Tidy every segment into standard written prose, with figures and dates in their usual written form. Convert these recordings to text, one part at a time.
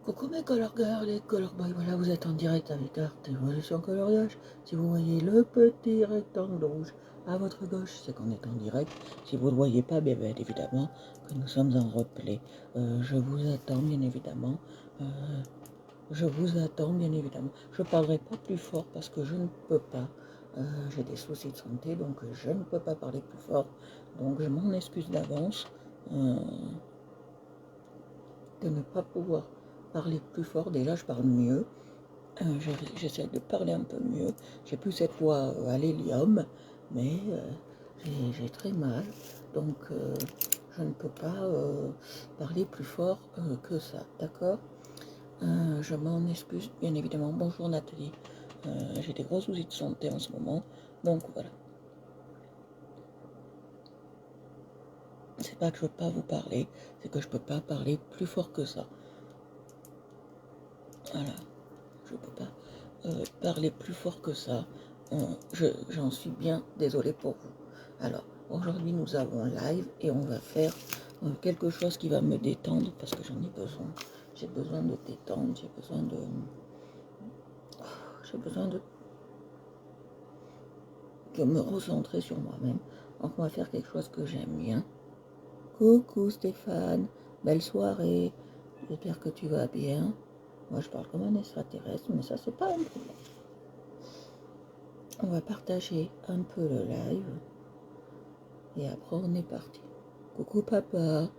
Coucou mes coloriages, les colorboys, voilà vous êtes en direct avec Art Évolution Coloriage. Si vous voyez le petit rectangle rouge à votre gauche, c'est qu'on est en direct. Si vous ne le voyez pas, bien évidemment que nous sommes en replay. Je vous attends bien évidemment. Euh, je vous attends bien évidemment. Je ne parlerai pas plus fort parce que je ne peux pas. J'ai des soucis de santé donc je ne peux pas parler plus fort. Donc je m'en excuse d'avance. De ne pas pouvoir parler plus fort. Déjà, je parle mieux. J'essaie de parler un peu mieux. J'ai plus cette voix à l'hélium, mais j'ai très mal. Donc, je ne peux pas parler plus fort que ça. D'accord. Je m'en excuse, bien évidemment. Bonjour Nathalie. J'ai des gros soucis de santé en ce moment. Donc, voilà. C'est pas que je veux pas vous parler, c'est que je peux pas parler plus fort que ça. Voilà. Je peux pas parler plus fort que ça. J'en suis bien désolée pour vous. Alors, aujourd'hui, nous avons live et on va faire quelque chose qui va me détendre parce que j'en ai besoin. J'ai besoin de détendre, j'ai besoin de me recentrer sur moi-même. Donc, on va faire quelque chose que j'aime bien. Coucou Stéphane, belle soirée. J'espère que tu vas bien. Moi, je parle comme un extraterrestre, mais ça, c'est pas un problème. On va partager un peu le live et après on est parti. Coucou papa.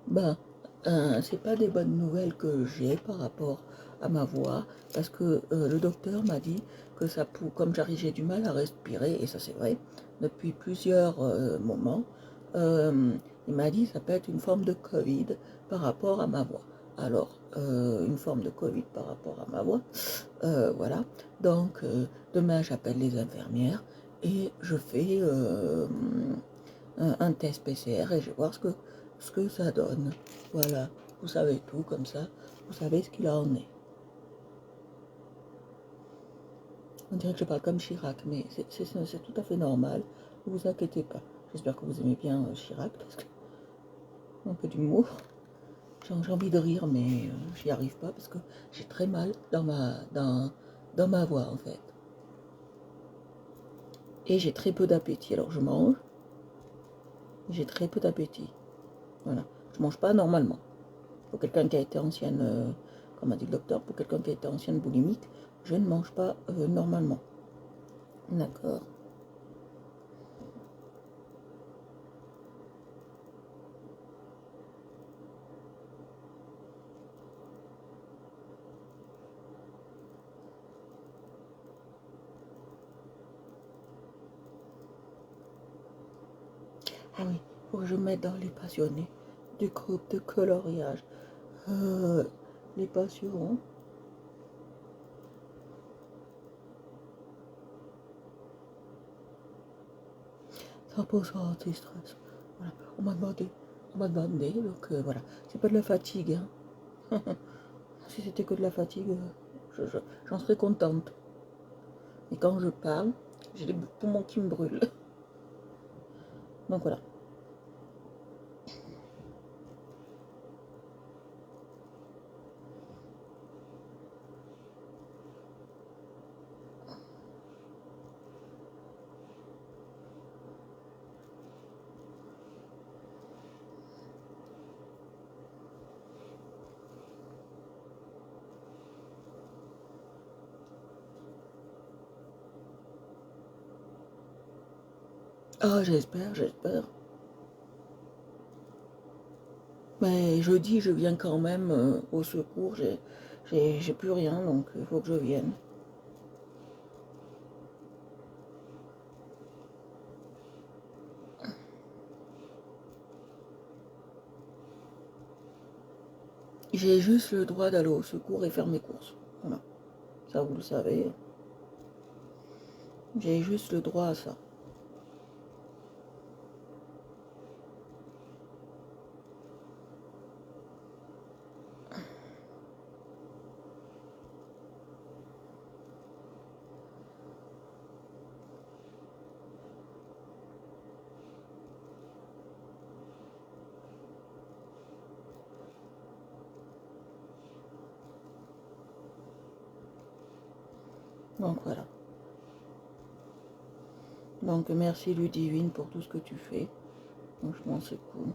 Ben, c'est pas des bonnes nouvelles que j'ai par rapport à ma voix parce que le docteur m'a dit que ça comme j'ai du mal à respirer et ça c'est vrai depuis plusieurs moments. Il m'a dit que ça peut être une forme de Covid par rapport à ma voix. Alors, une forme de Covid par rapport à ma voix. Voilà. Donc, demain, j'appelle les infirmières et je fais un test PCR et je vais voir ce que ça donne. Voilà. Vous savez tout comme ça. Vous savez ce qu'il en est. On dirait que je parle comme Chirac, mais c'est tout à fait normal. Ne vous inquiétez pas. J'espère que vous aimez bien Chirac parce que un peu d'humour. J'ai envie de rire, mais j'y arrive pas parce que j'ai très mal dans ma voix en fait. Et j'ai très peu d'appétit. Alors je mange, j'ai très peu d'appétit. Voilà. Je mange pas normalement. Pour quelqu'un qui a été ancienne, comme a dit le docteur, pour quelqu'un qui a été ancienne boulimique, je ne mange pas normalement. D'accord. Ah oui, faut que je mette dans les passionnés du groupe de coloriage. Les passions. Ça pose un anti-stress. Voilà. On m'a demandé, donc voilà. C'est pas de la fatigue, hein. Si c'était que de la fatigue, j'en serais contente. Et quand je parle, j'ai les poumons qui me brûlent. Donc voilà. Ah, j'espère. Mais jeudi, je viens quand même au secours. J'ai plus rien, donc il faut que je vienne. J'ai juste le droit d'aller au secours et faire mes courses. Voilà. Ça, vous le savez. J'ai juste le droit à ça. Donc voilà. Donc merci Ludivine pour tout ce que tu fais. Franchement, c'est cool.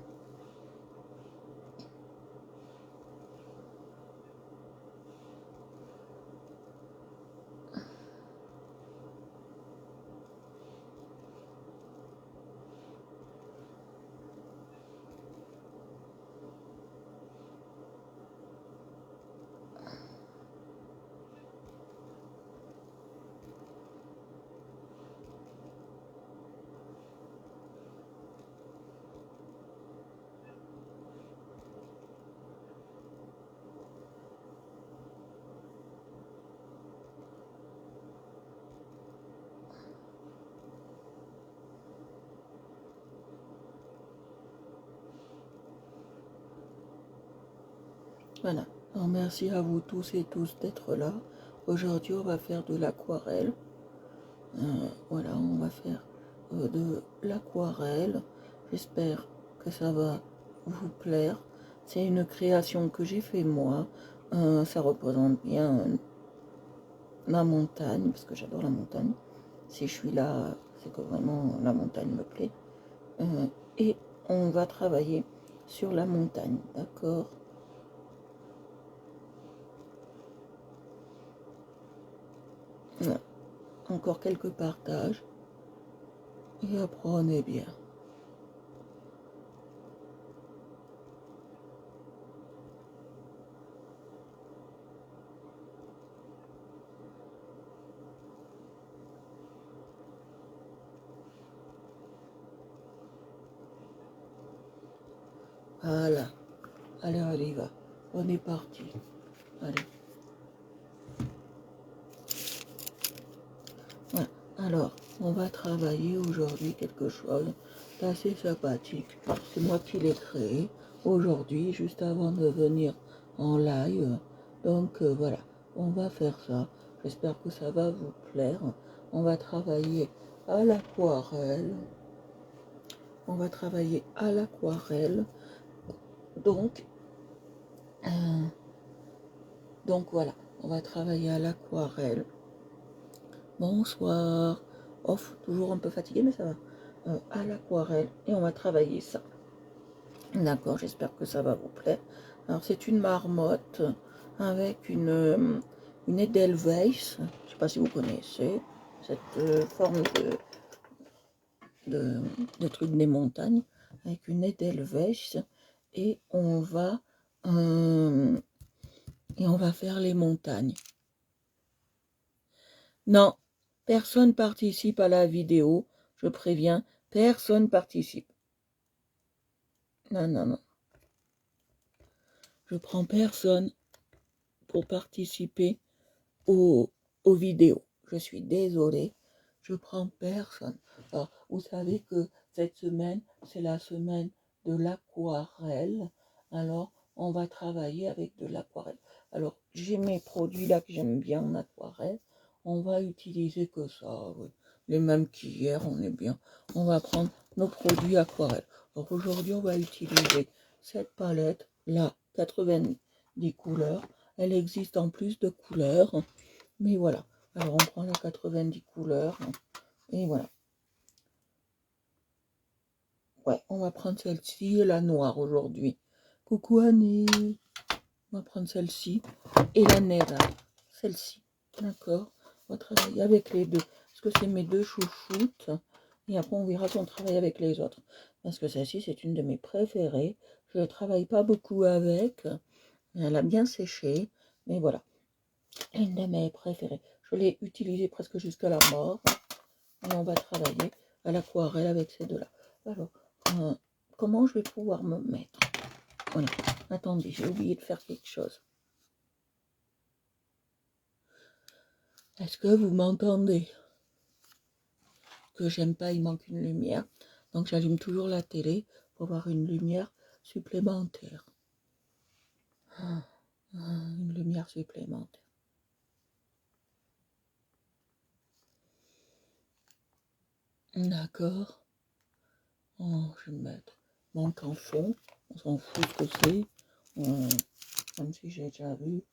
Voilà. Alors, merci à vous tous et tous d'être là. Aujourd'hui, on va faire de l'aquarelle. Voilà, on va faire de l'aquarelle. J'espère que ça va vous plaire. C'est une création que j'ai fait moi. Ça représente bien la montagne, parce que j'adore la montagne. Si je suis là, c'est que vraiment la montagne me plaît. Et on va travailler sur la montagne, d'accord? Voilà. Encore quelques partages. Et après, on est bien. Voilà. Allez, on y va. On est parti. Allez. Voilà. Alors, on va travailler aujourd'hui quelque chose d'assez sympathique. C'est moi qui l'ai créé aujourd'hui, juste avant de venir en live. Donc, voilà. On va faire ça. J'espère que ça va vous plaire. On va travailler à l'aquarelle. On va travailler à l'aquarelle. Donc, euh, donc voilà, on va travailler à l'aquarelle. Bonsoir. Off, toujours un peu fatigué, mais ça va. À l'aquarelle. Et on va travailler ça. D'accord, j'espère que ça va vous plaire. Alors, c'est une marmotte avec une Edelweiss. Je ne sais pas si vous connaissez cette forme de truc des montagnes. Avec une Edelweiss. Et on va faire les montagnes. Non, personne participe à la vidéo. Je préviens, personne participe. Non, non, non. Je prends personne pour participer aux vidéos. Je suis désolée, je prends personne. Alors, vous savez que cette semaine, c'est la semaine de l'aquarelle. Alors, on va travailler avec de l'aquarelle. Alors, j'ai mes produits là que j'aime bien en aquarelle. On va utiliser que ça, oui. Les mêmes qu'hier, on est bien. On va prendre nos produits aquarelle. Alors, aujourd'hui, on va utiliser cette palette là, 90 couleurs. Elle existe en plus de couleurs. Mais voilà. Alors, on prend la 90 couleurs. Et voilà. Ouais, on va prendre celle-ci et la noire aujourd'hui. Coucou Annie. On va prendre celle-ci et la nera. Celle-ci. D'accord. On va travailler avec les deux. Parce que c'est mes deux chouchoutes. Et après, on verra si on travaille avec les autres. Parce que celle-ci, c'est une de mes préférées. Je ne travaille pas beaucoup avec. Elle a bien séché. Mais voilà. Une de mes préférées. Je l'ai utilisée presque jusqu'à la mort. Et on va travailler à l'aquarelle avec ces deux-là. Alors, comment je vais pouvoir me mettre? Voilà. Attendez, j'ai oublié de faire quelque chose. Est-ce que vous m'entendez? Que j'aime pas, il manque une lumière. Donc j'allume toujours la télé pour avoir une lumière supplémentaire. Une lumière supplémentaire. D'accord. Oh, je vais me mettre manque en fond. On s'en fout ce que c'est. Comme si j'ai déjà vu.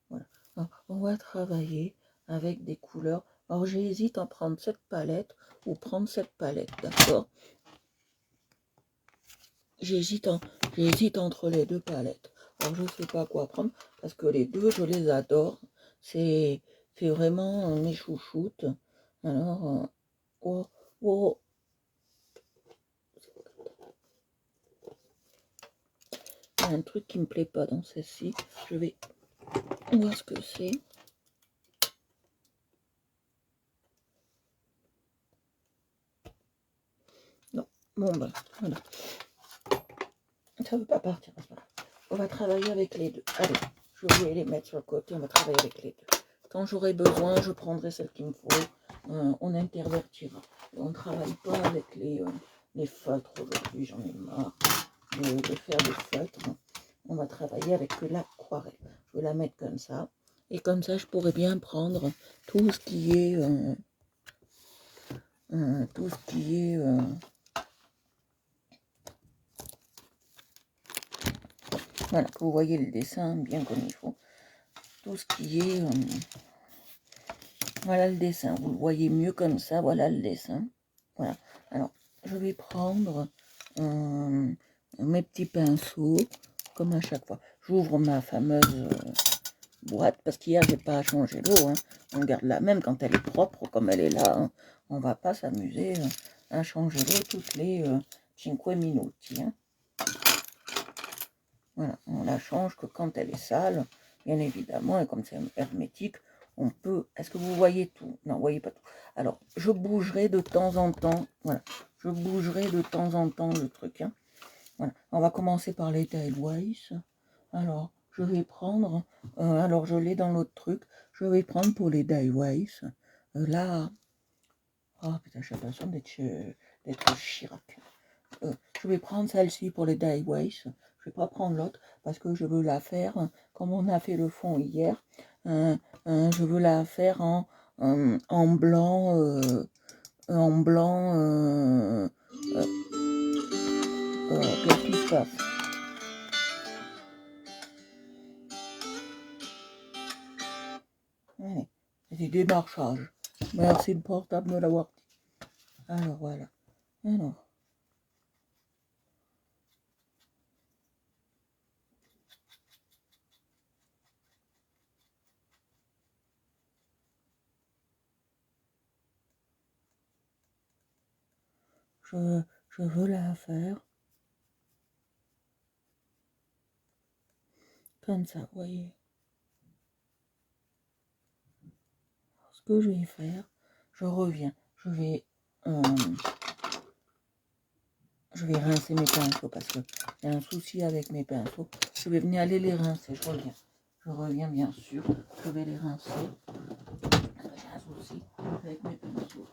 Voilà. Alors, on va travailler avec des couleurs. Alors j'hésite à prendre cette palette ou prendre cette palette, d'accord? J'hésite entre les deux palettes. Alors je ne sais pas quoi prendre parce que les deux, je les adore. C'est vraiment mes chouchoutes. Alors, oh, oh, il y a un truc qui me plaît pas dans celle-ci. Je vais voir ce que c'est. Non, bon ben, voilà. Ça ne veut pas partir. On va travailler avec les deux. Allez, je vais les mettre sur le côté. On va travailler avec les deux. Quand j'aurai besoin, je prendrai celle qu'il me faut. On intervertira. On ne travaille pas avec les feutres aujourd'hui. J'en ai marre de faire des feutres. On va travailler avec l'aquarelle. Je vais la mettre comme ça. Et comme ça, je pourrais bien prendre tout ce qui est... voilà, vous voyez le dessin bien comme il faut. Tout ce qui est... voilà le dessin. Vous le voyez mieux comme ça. Voilà le dessin. Voilà. Alors, je vais prendre mes petits pinceaux, comme à chaque fois. J'ouvre ma fameuse boîte, parce qu'hier, j'ai pas à changer l'eau. Hein. On garde la même quand elle est propre, comme elle est là. Hein. On va pas s'amuser à changer l'eau toutes les 5 minuti. Hein. Voilà, on la change que quand elle est sale, bien évidemment, et comme c'est hermétique, on peut... Est-ce que vous voyez tout? Non, vous voyez pas tout. Alors, je bougerai de temps en temps, voilà, je bougerai de temps en temps le truc. Hein. Voilà. On va commencer par les Diewise. Alors, je vais prendre, alors je l'ai dans l'autre truc, je vais prendre pour les Diewise, là, oh putain, j'ai l'impression d'être Chirac. Je vais prendre celle-ci pour les Diewise. Je vais pas prendre l'autre parce que je veux la faire comme on a fait le fond hier. Je veux la faire en blanc. Qu'est-ce qui se passe? Allez, c'est du démarchage. Merci le portable de l'avoir dit. Alors voilà. Alors. Je veux la faire comme ça, vous voyez. Alors, ce que je vais faire, je reviens. Je vais rincer mes pinceaux parce que j'ai un souci avec mes pinceaux. Je vais venir aller les rincer, je reviens. Je reviens bien sûr, je vais les rincer. J'ai un souci avec mes pinceaux.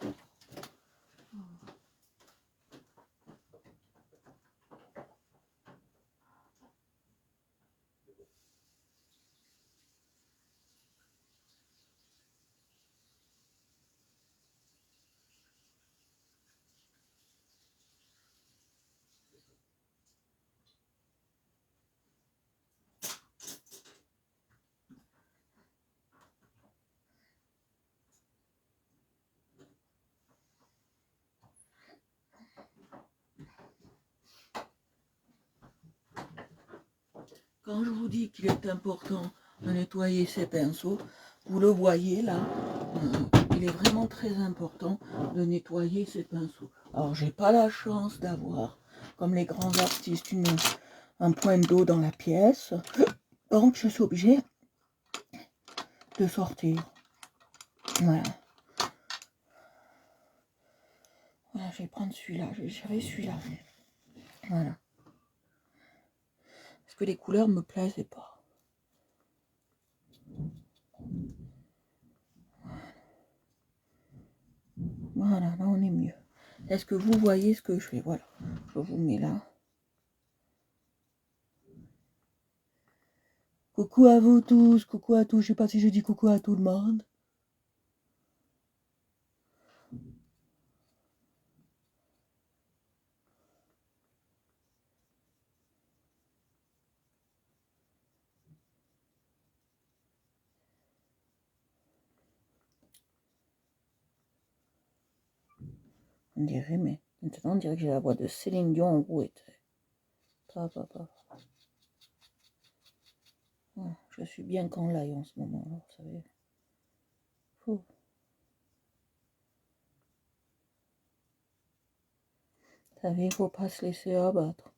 Quand je vous dis qu'il est important de nettoyer ses pinceaux, vous le voyez là, il est vraiment très important de nettoyer ses pinceaux. Alors j'ai pas la chance d'avoir, comme les grands artistes, un point d'eau dans la pièce, donc je suis obligée de sortir. Voilà. Voilà, je vais prendre celui-là, j'avais celui-là. Voilà. Parce que les couleurs me plaisaient pas. Voilà, là on est mieux. Est-ce que vous voyez ce que je fais? Voilà, je vous mets là. Coucou à vous tous, coucou à tous. Je sais pas si je dis coucou à tout le monde. On dirait, mais maintenant on dirait que j'ai la voix de Céline Dion enrouée. Je suis bien qu'en live en ce moment, là, vous savez. Vous savez, il faut pas se laisser abattre.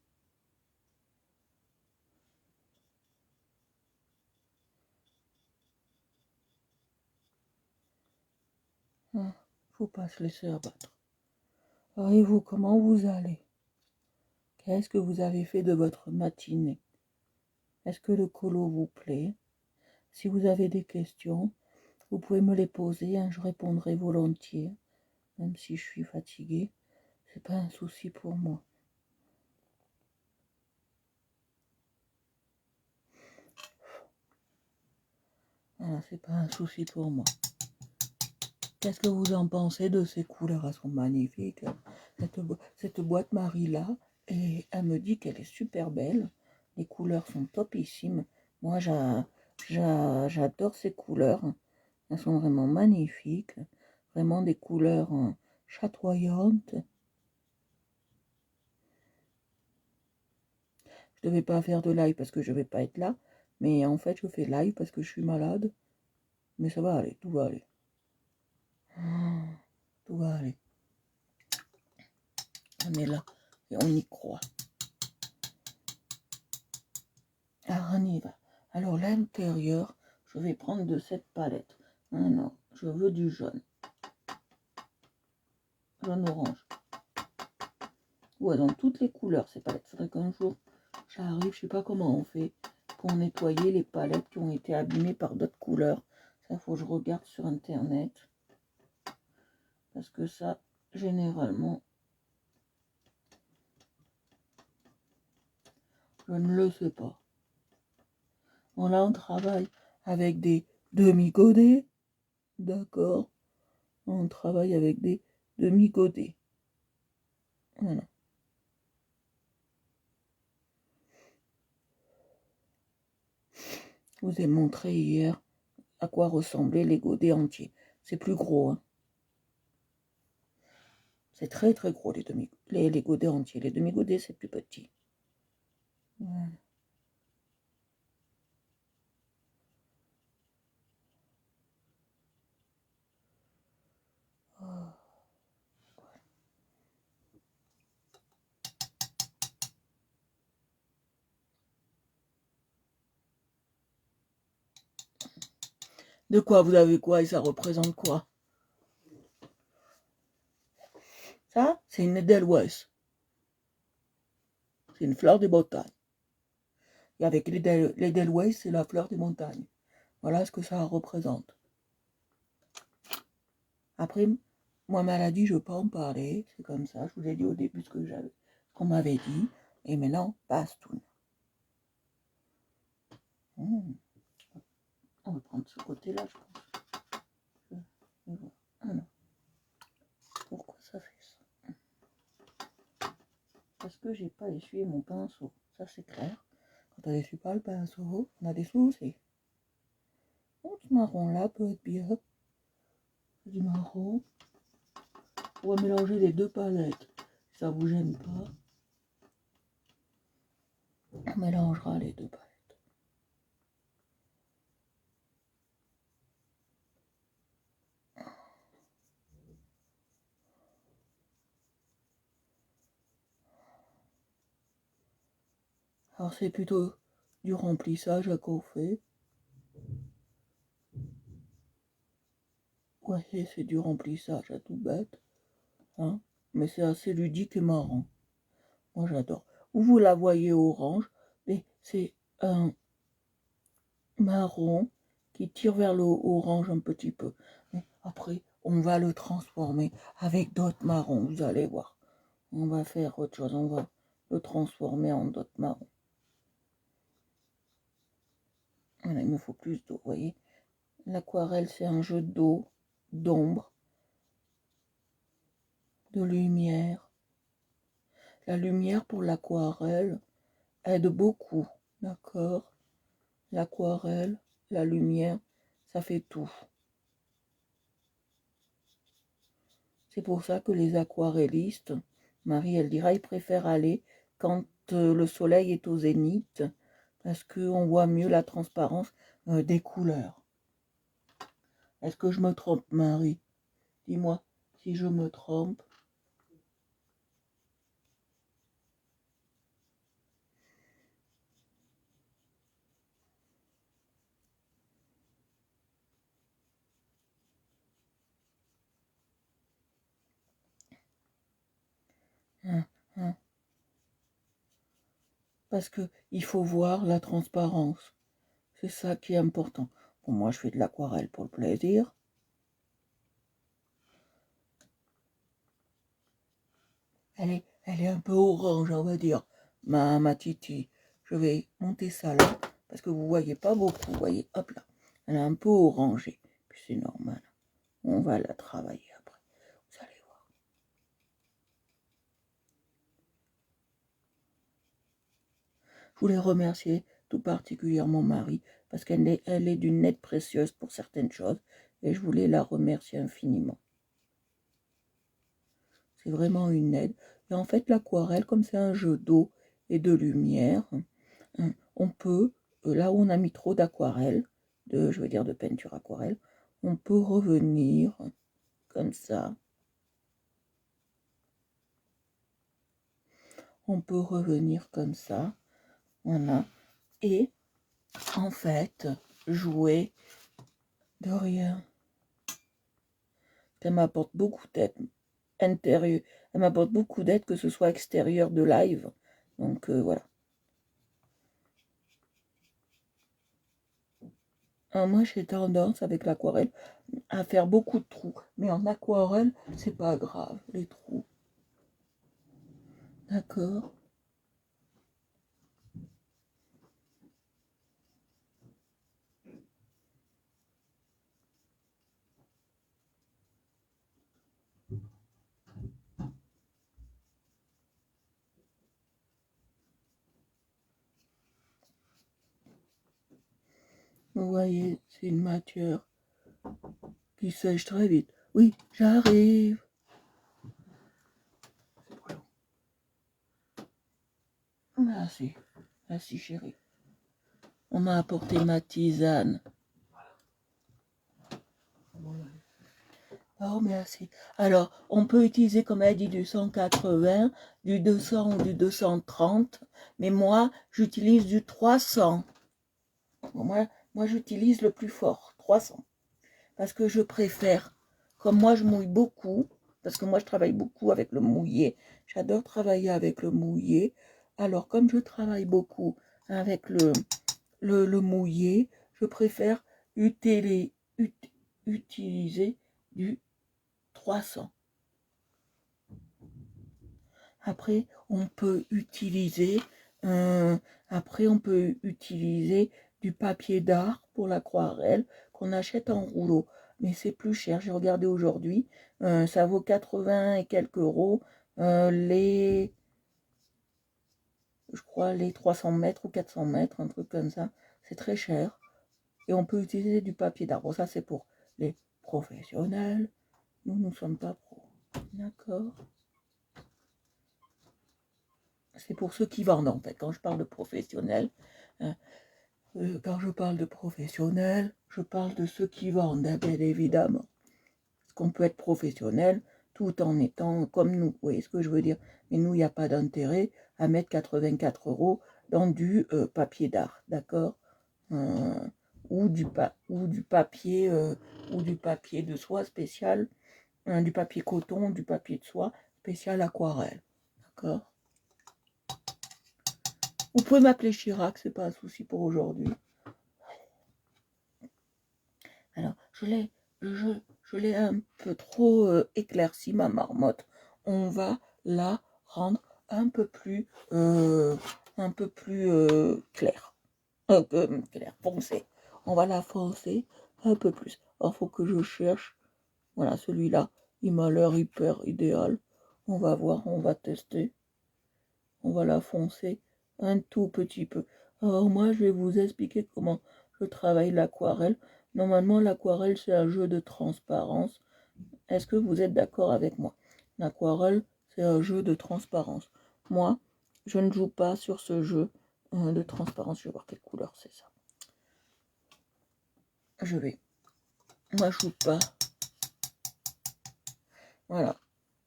Faut pas se laisser abattre. Et vous, comment vous allez? Qu'est-ce que vous avez fait de votre matinée? Est-ce que le colo vous plaît? Si vous avez des questions, vous pouvez me les poser, je répondrai volontiers, même si je suis fatiguée. C'est pas un souci pour moi. Voilà, c'est pas un souci pour moi. Qu'est-ce que vous en pensez de ces couleurs? Elles sont magnifiques. Cette boîte Marie-là, et elle me dit qu'elle est super belle. Les couleurs sont topissimes. Moi, j'adore ces couleurs. Elles sont vraiment magnifiques. Vraiment des couleurs chatoyantes. Je devais pas faire de live parce que je vais pas être là. Mais en fait, je fais live parce que je suis malade. Mais ça va aller, tout va aller. Tout va aller. On est là et on y croit. Alors on y va. Alors l'intérieur, je vais prendre de cette palette. Non, je veux du jaune. Jaune orange. Ouais, dans toutes les couleurs ces palettes. Faudrait qu'un jour j'arrive, je sais pas comment on fait pour nettoyer les palettes qui ont été abîmées par d'autres couleurs. Ça, faut que je regarde sur internet. Parce que ça, généralement, je ne le sais pas. Bon, là, on travaille avec des demi-godets. D'accord. On travaille avec des demi-godets. Voilà. Je vous ai montré hier à quoi ressemblaient les godets entiers. C'est plus gros. Hein. C'est très très gros les godets entiers. Les demi-godets, c'est plus petit. Voilà. De quoi vous avez quoi et ça représente quoi? Ça, c'est une Edelweiss. C'est une fleur des montagnes. Et avec l'Edelweiss, c'est la fleur des montagnes. Voilà ce que ça représente. Après, moi, maladie, je ne veux pas en parler. C'est comme ça. Je vous ai dit au début ce qu'on m'avait dit. Et maintenant, bastoun. On va prendre ce côté-là, je pense. Ah non. Pourquoi ça fait ça? Parce que j'ai pas essuyé mon pinceau. Ça, c'est clair. Quand on n'essuie pas le pinceau, on a des soucis. Donc, ce marron-là peut être bien. Du marron. On va mélanger les deux palettes. Si ça vous gêne pas. On mélangera les deux palettes. Alors c'est plutôt du remplissage à qu'on fait. Ouais, c'est du remplissage à tout bête. Hein, mais c'est assez ludique et marrant. Moi j'adore. Vous la voyez orange, mais c'est un marron qui tire vers le orange un petit peu. Mais après, on va le transformer avec d'autres marrons, vous allez voir. On va faire autre chose, on va le transformer en d'autres marrons. Voilà, il me faut plus d'eau, vous voyez. L'aquarelle, c'est un jeu d'eau, d'ombre, de lumière. La lumière pour l'aquarelle aide beaucoup, d'accord? L'aquarelle, la lumière, ça fait tout. C'est pour ça que les aquarellistes, Marie, elle dira, ils préfèrent aller quand le soleil est au zénith, parce qu'on voit mieux la transparence des couleurs. Est-ce que je me trompe, Marie? Dis-moi si je me trompe. Hein, hein. Parce que il faut voir la transparence. C'est ça qui est important. Bon, moi, je fais de l'aquarelle pour le plaisir. Elle est un peu orange, on va dire, ma titi. Je vais monter ça là, parce que vous voyez pas beaucoup, vous voyez, hop là. Elle est un peu orangée, puis c'est normal. On va la travailler après, vous allez voir. Je voulais remercier tout particulièrement Marie, parce elle est d'une aide précieuse pour certaines choses, et je voulais la remercier infiniment. C'est vraiment une aide. Et en fait, l'aquarelle, comme c'est un jeu d'eau et de lumière, on peut, là où on a mis trop d'aquarelle, je veux dire de peinture aquarelle, on peut revenir comme ça. On peut revenir comme ça, voilà. Et en fait, jouer de rien. Ça m'apporte beaucoup d'aide intérieure. Elle m'apporte beaucoup d'aide, que ce soit extérieur de live. Donc voilà. Alors, moi, j'ai tendance avec l'aquarelle à faire beaucoup de trous. Mais en aquarelle, c'est pas grave, les trous. D'accord? Vous voyez, c'est une matière qui sèche très vite. Oui, j'arrive. Merci. Merci, chérie. On m'a apporté ma tisane. Oh, merci. Alors, on peut utiliser, comme elle dit, du 180, du 200 ou du 230, mais moi, j'utilise du 300. Moi j'utilise le plus fort, 300. Parce que je préfère, comme moi je mouille beaucoup, parce que moi je travaille beaucoup avec le mouillé, j'adore travailler avec le mouillé. Alors, comme je travaille beaucoup avec le mouillé, je préfère utiliser du 300. Après, on peut utiliser, du papier d'art pour l'aquarelle qu'on achète en rouleau. Mais c'est plus cher. J'ai regardé aujourd'hui, ça vaut 80 et quelques euros. Je crois les 300 mètres ou 400 mètres, un truc comme ça. C'est très cher. Et on peut utiliser du papier d'art. Bon, ça c'est pour les professionnels. Nous ne sommes pas pros. D'accord? C'est pour ceux qui vendent en fait. Quand je parle de professionnels, je parle de ceux qui vendent, hein, bien évidemment. Parce qu'on peut être professionnel tout en étant comme nous. Vous voyez ce que je veux dire? Mais nous, il n'y a pas d'intérêt à mettre 84 euros dans du papier d'art, d'accord? Ou du papier de soie spécial, du papier coton, du papier de soie spécial aquarelle, d'accord? Vous pouvez m'appeler Chirac, c'est pas un souci pour aujourd'hui. Alors, je l'ai un peu trop éclairci, ma marmotte. On va la rendre un peu plus claire. Claire, foncée. On va la foncer un peu plus. Alors, faut que je cherche. Voilà, celui-là, il m'a l'air hyper idéal. On va voir, on va tester. On va la foncer un tout petit peu. Alors moi, je vais vous expliquer comment je travaille l'aquarelle. Normalement, l'aquarelle, c'est un jeu de transparence. Est-ce que vous êtes d'accord avec moi? L'aquarelle, c'est un jeu de transparence. Moi, je ne joue pas sur ce jeu de transparence. Je vais voir quelle couleur c'est ça. Je vais. Moi, je joue pas. Voilà.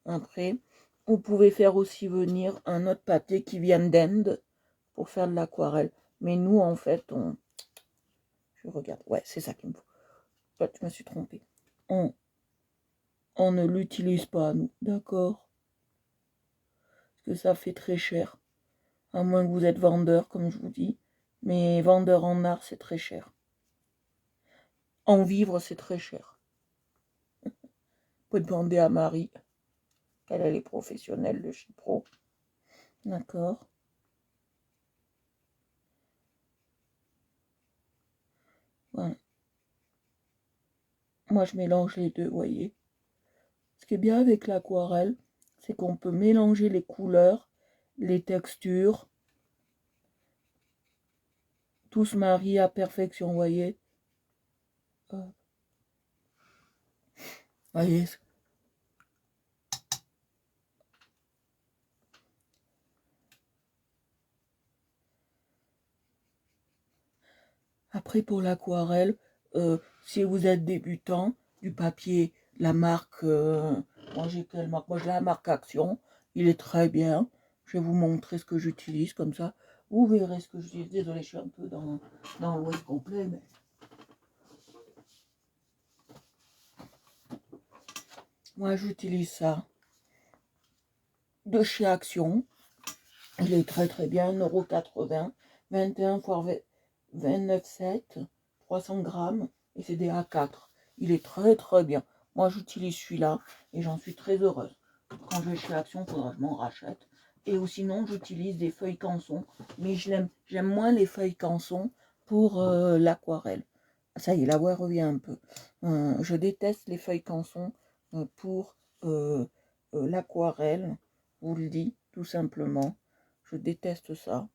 Après, vous pouvez faire aussi venir un autre papier qui vient d'Inde pour faire de l'aquarelle. Mais nous, en fait, je regarde. Ouais, c'est ça qu'il me faut. Ouais, je me suis trompée. On ne l'utilise pas, nous. D'accord? Parce que ça fait très cher. À moins que vous êtes vendeur, comme je vous dis. Mais vendeur en art, c'est très cher. En vivre, c'est très cher. Vous pouvez demander à Marie. Elle est professionnelle de Chypro. D'accord? Voilà. Moi, je mélange les deux, voyez. Ce qui est bien avec l'aquarelle, c'est qu'on peut mélanger les couleurs, les textures. Tout se marie à perfection, voyez. Voyez. Après, pour l'aquarelle, si vous êtes débutant, du papier, la marque, moi j'ai quelle marque? Moi j'ai la marque Action, il est très bien. Je vais vous montrer ce que j'utilise, comme ça, vous verrez ce que j'utilise. Désolé, je suis un peu dans l'ouest complet, mais... Moi j'utilise ça de chez Action. Il est très très bien, 1,80 €, 21 x 29,7, 300 grammes, et c'est des A4. Il est très très bien. Moi j'utilise celui-là et j'en suis très heureuse. Quand je vais chez Action, il faudra que je m'en rachète. Et ou sinon j'utilise des feuilles canson, mais j'aime moins les feuilles canson pour l'aquarelle. Ça y est, la voix revient un peu. Je déteste les feuilles canson pour l'aquarelle, je vous le dis tout simplement. Je déteste ça.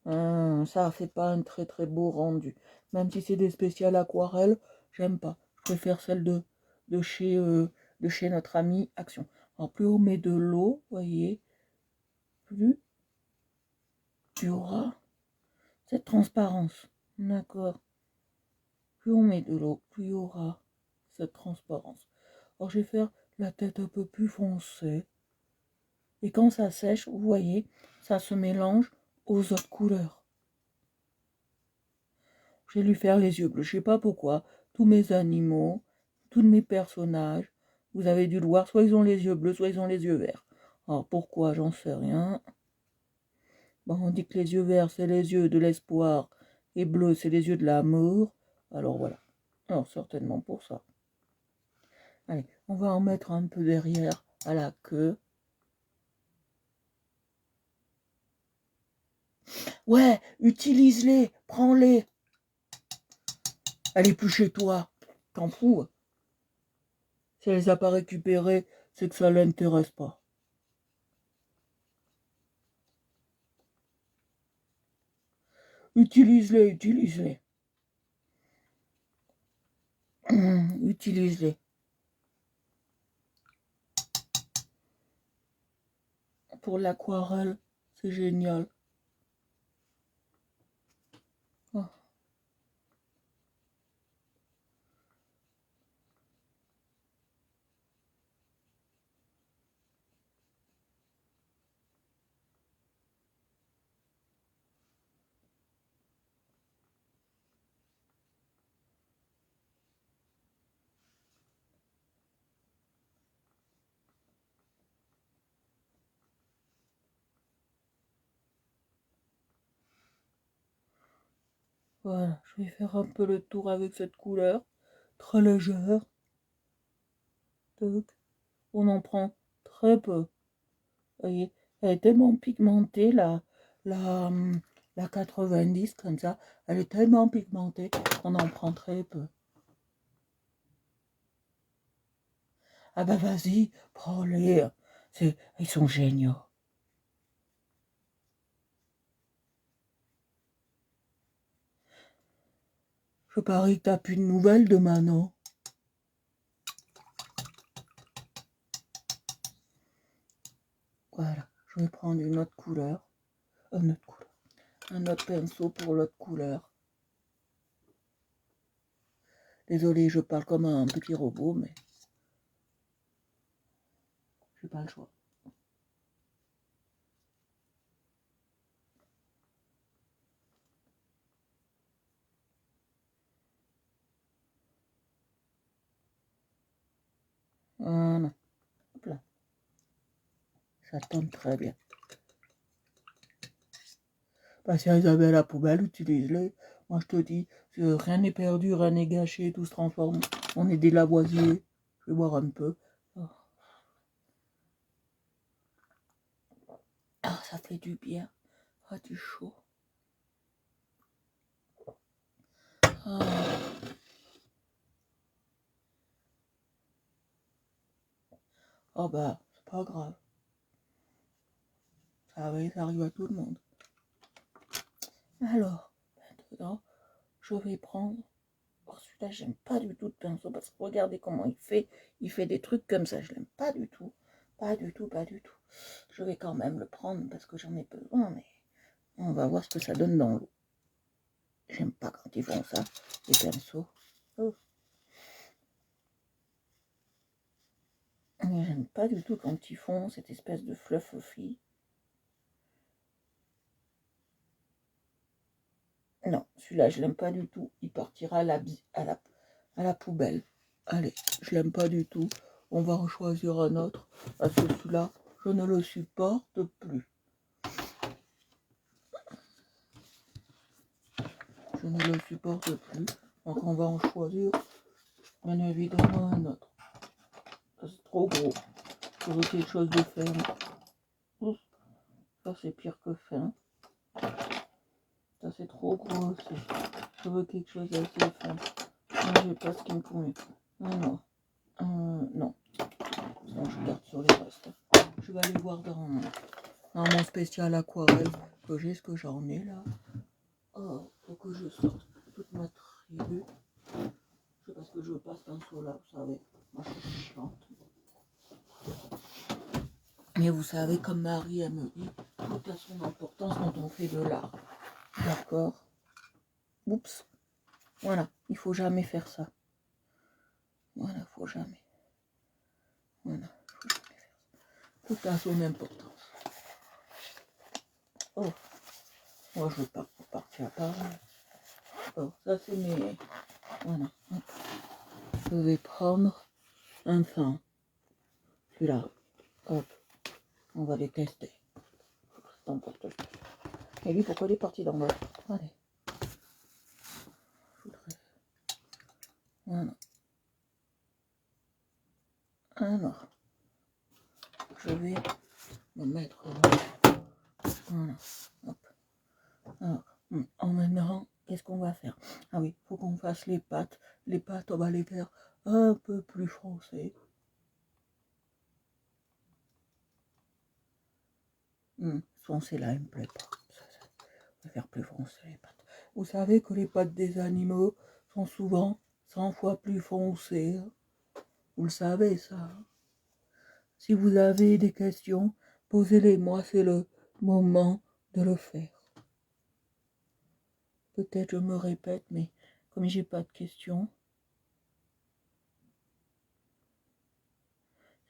Ça fait pas un très très beau rendu. Même si c'est des spéciales aquarelles, j'aime pas. Je préfère celle de chez notre ami Action. Alors plus on met de l'eau, voyez, plus il y aura cette transparence. D'accord. Plus on met de l'eau, plus il y aura cette transparence. Alors je vais faire la tête un peu plus foncée. Et quand ça sèche, vous voyez, ça se mélange aux autres couleurs. Je vais lui faire les yeux bleus. Je sais pas pourquoi. Tous mes animaux, tous mes personnages, vous avez dû le voir, soit ils ont les yeux bleus, soit ils ont les yeux verts. Alors pourquoi, j'en sais rien. Bon, on dit que les yeux verts, c'est les yeux de l'espoir, et bleus, c'est les yeux de l'amour. Alors voilà. Alors certainement pour ça. Allez, on va en mettre un peu derrière à la queue. Ouais, utilise-les, prends-les. Elle est plus chez toi. T'en fous. Si elle les a pas récupérées, c'est que ça l'intéresse pas. Utilise-les, utilise-les. Utilise-les. Pour l'aquarelle, c'est génial. Oh. Voilà, je vais faire un peu le tour avec cette couleur. Très légère. On en prend très peu. Vous voyez, elle est tellement pigmentée, la, la 90 comme ça. Elle est tellement pigmentée qu'on en prend très peu. Ah bah vas-y, prends-les. Ils sont géniaux. Je parie que t'as plus de nouvelles de Manon. Voilà, je vais prendre une autre couleur. Un autre pinceau pour l'autre couleur. Désolée, je parle comme un petit robot, mais j'ai pas le choix. Voilà. Hop là. Ça tombe très bien. Bah, si elles avaient à la poubelle, utilise-les. Moi, je te dis, rien n'est perdu, rien n'est gâché, tout se transforme. On est des Lavoisier. Je vais boire un peu. Oh. Ah, ça fait du bien. Ah, du chaud. Ah. Oh bah, c'est pas grave. Ça arrive à tout le monde. Alors, maintenant, je vais prendre... Oh, celui-là, j'aime pas du tout de pinceau parce que regardez comment il fait. Il fait des trucs comme ça. Je l'aime pas du tout. Pas du tout, pas du tout. Je vais quand même le prendre parce que j'en ai besoin, mais on va voir ce que ça donne dans l'eau. J'aime pas quand ils font ça, les pinceaux. Oh. J'aime pas du tout quand ils font cette espèce de fluffy. Non, celui-là, je l'aime pas du tout. Il partira à la poubelle. Allez, je l'aime pas du tout. On va en choisir un autre. Parce que celui-là, je ne le supporte plus. Je ne le supporte plus. Donc on va en choisir bien évidemment un autre. C'est trop gros. Je veux quelque chose de ferme. Ouf, ça c'est pire que fin. Ça c'est trop gros aussi. Je veux quelque chose d'assez fin. Non, j'ai pas ce qu'il me convient. Non. Non. Sinon je garde sur les restes. Je vais aller voir dans mon spécial aquarelle que j'ai ce que j'en ai là. Oh, faut que je sorte toute ma tribu. C'est parce que je passe un pinceau là, vous savez. Moi je suis chiante. Mais vous savez, comme Marie, elle me dit, tout a son importance quand on fait de l'art. D'accord? Oups. Voilà, il faut jamais faire ça. Voilà, faut jamais. Voilà, faut jamais faire ça. Tout a son importance. Oh, moi je veux pas partir à part. Oh, ça c'est mes... Voilà. Je vais prendre un fin. Celui-là. Hop. On va les tester. Et lui, pourquoi il est parti dans l'autre? Allez. Voilà. Alors, je vais me mettre là. Voilà. Hop. Alors, maintenant, qu'est-ce qu'on va faire? Ah oui, il faut qu'on fasse les pattes. Les pattes, on va les faire un peu plus foncées. Foncé là, il me plaît pas. On va faire plus foncé les pattes. Vous savez que les pattes des animaux sont souvent 100 fois plus foncées. Vous le savez, ça. Si vous avez des questions, posez-les-moi, c'est le moment de le faire. Peut-être je me répète, mais comme j'ai pas de questions,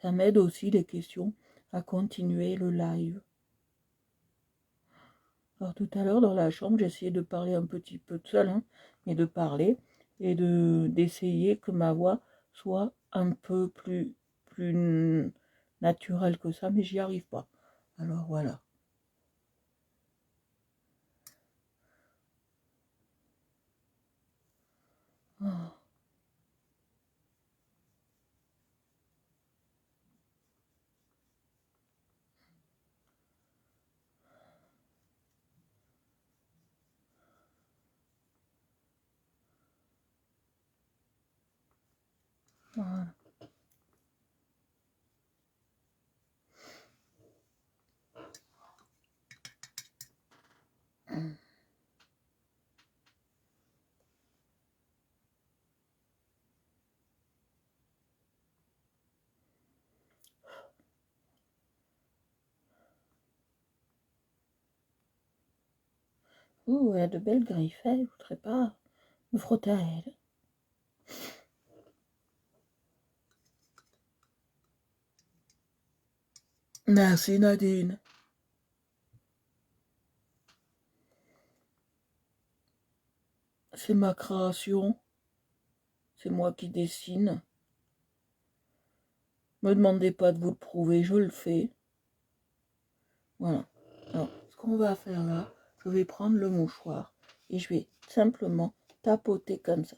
ça m'aide aussi les questions à continuer le live. Alors tout à l'heure dans la chambre, j'essayais de parler un petit peu seule, hein, mais de parler et d'essayer que ma voix soit un peu plus naturelle que ça, mais j'y arrive pas. Alors voilà. Oh. Voilà. Oh, elle a de belles griffes, je voudrais pas me frotter à elle. Merci Nadine. C'est ma création. C'est moi qui dessine. Me demandez pas de vous le prouver, je le fais. Voilà. Alors, ce qu'on va faire là, je vais prendre le mouchoir et je vais simplement tapoter comme ça.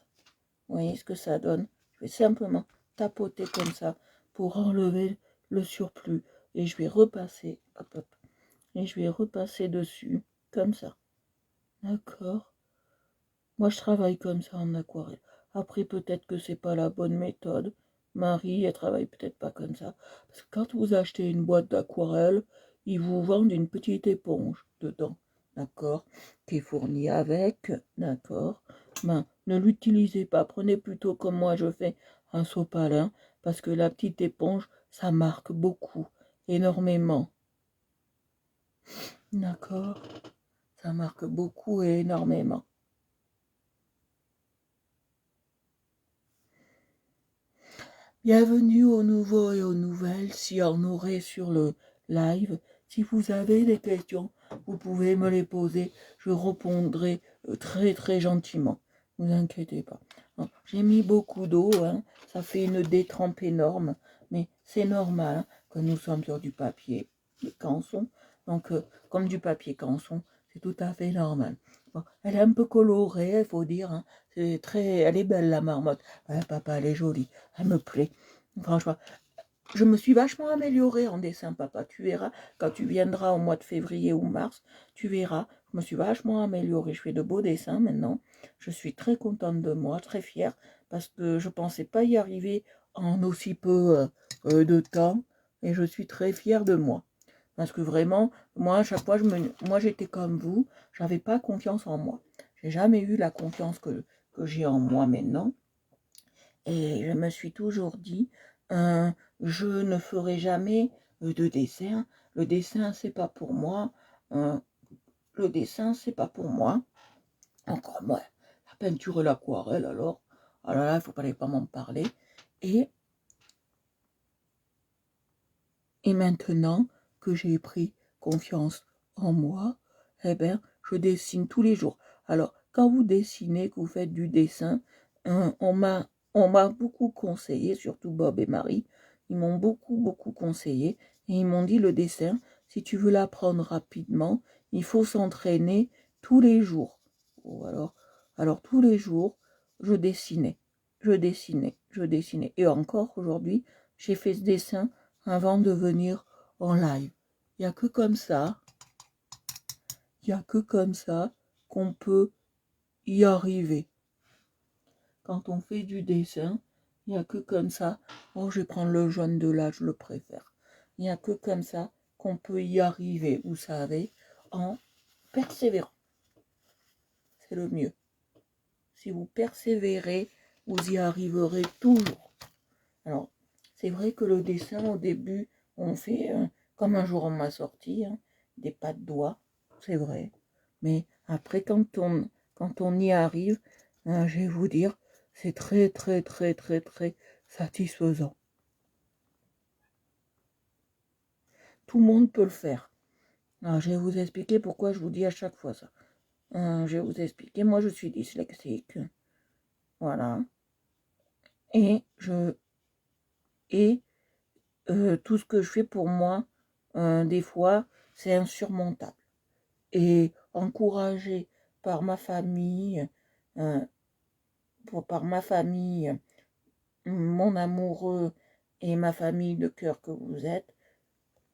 Vous voyez ce que ça donne? Je vais simplement tapoter comme ça pour enlever le surplus. Et je vais repasser, hop, hop, et je vais repasser dessus, comme ça. D'accord? Moi, je travaille comme ça en aquarelle. Après, peut-être que c'est pas la bonne méthode. Marie, elle travaille peut-être pas comme ça. Parce que quand vous achetez une boîte d'aquarelle, ils vous vendent une petite éponge dedans. D'accord? Qui est fournie avec. D'accord? Ben, ne l'utilisez pas. Prenez plutôt comme moi je fais un sopalin. Parce que la petite éponge, ça marque beaucoup. Énormément. D'accord? Ça marque beaucoup et énormément. Bienvenue aux nouveaux et aux nouvelles, s'il y en aurait sur le live. Si vous avez des questions, vous pouvez me les poser. Je répondrai très très gentiment. Ne vous inquiétez pas. J'ai mis beaucoup d'eau, hein. Ça fait une détrempe énorme, mais c'est normal hein, que nous sommes sur du papier canson. Donc, comme du papier canson, c'est tout à fait normal. Bon, elle est un peu colorée, il faut dire. Hein. C'est très, elle est belle la marmotte. Ouais, papa, elle est jolie. Elle me plaît. Franchement, je me suis vachement améliorée en dessin, papa. Tu verras, quand tu viendras au mois de février ou mars, tu verras. Je me suis vachement améliorée. Je fais de beaux dessins maintenant. Je suis très contente de moi, très fière, parce que je ne pensais pas y arriver en aussi peu de temps. Et je suis très fière de moi. Parce que vraiment, moi, à chaque fois, moi j'étais comme vous, j'avais pas confiance en moi. J'ai jamais eu la confiance que j'ai en moi maintenant. Et je me suis toujours dit, je ne ferai jamais de dessin. Le dessin, c'est pas pour moi. Euh, le dessin, c'est pas pour moi. Encore moins. La peinture et l'aquarelle, alors. Alors là, il ne faut pas m'en parler. Et, et maintenant que j'ai pris confiance en moi, eh bien, je dessine tous les jours. Alors, quand vous dessinez, que vous faites du dessin, on m'a beaucoup conseillé, surtout Bob et Marie, ils m'ont beaucoup conseillé et ils m'ont dit le dessin, si tu veux l'apprendre rapidement, il faut s'entraîner tous les jours. Oh, alors tous les jours, je dessinais, je dessinais. Et encore aujourd'hui, j'ai fait ce dessin avant de venir en live. Il n'y a que comme ça, il n'y a que comme ça qu'on peut y arriver. Quand on fait du dessin, il n'y a que comme ça. Oh, je vais prendre le jaune de là, je le préfère. Il n'y a que comme ça qu'on peut y arriver, vous savez, en persévérant. C'est le mieux. Si vous persévérez, vous y arriverez toujours. Alors, c'est vrai que le dessin, au début, on fait, comme un jour on m'a sorti, hein, des pas de doigts, c'est vrai. Mais après, quand on y arrive, je vais vous dire, c'est très satisfaisant. Tout le monde peut le faire. Alors, je vais vous expliquer pourquoi je vous dis à chaque fois ça. Je vais vous expliquer, moi je suis dyslexique. Voilà. Et et tout ce que je fais pour moi, des fois, c'est insurmontable. Et encouragé par ma famille, euh, par ma famille, mon amoureux et ma famille de cœur que vous êtes,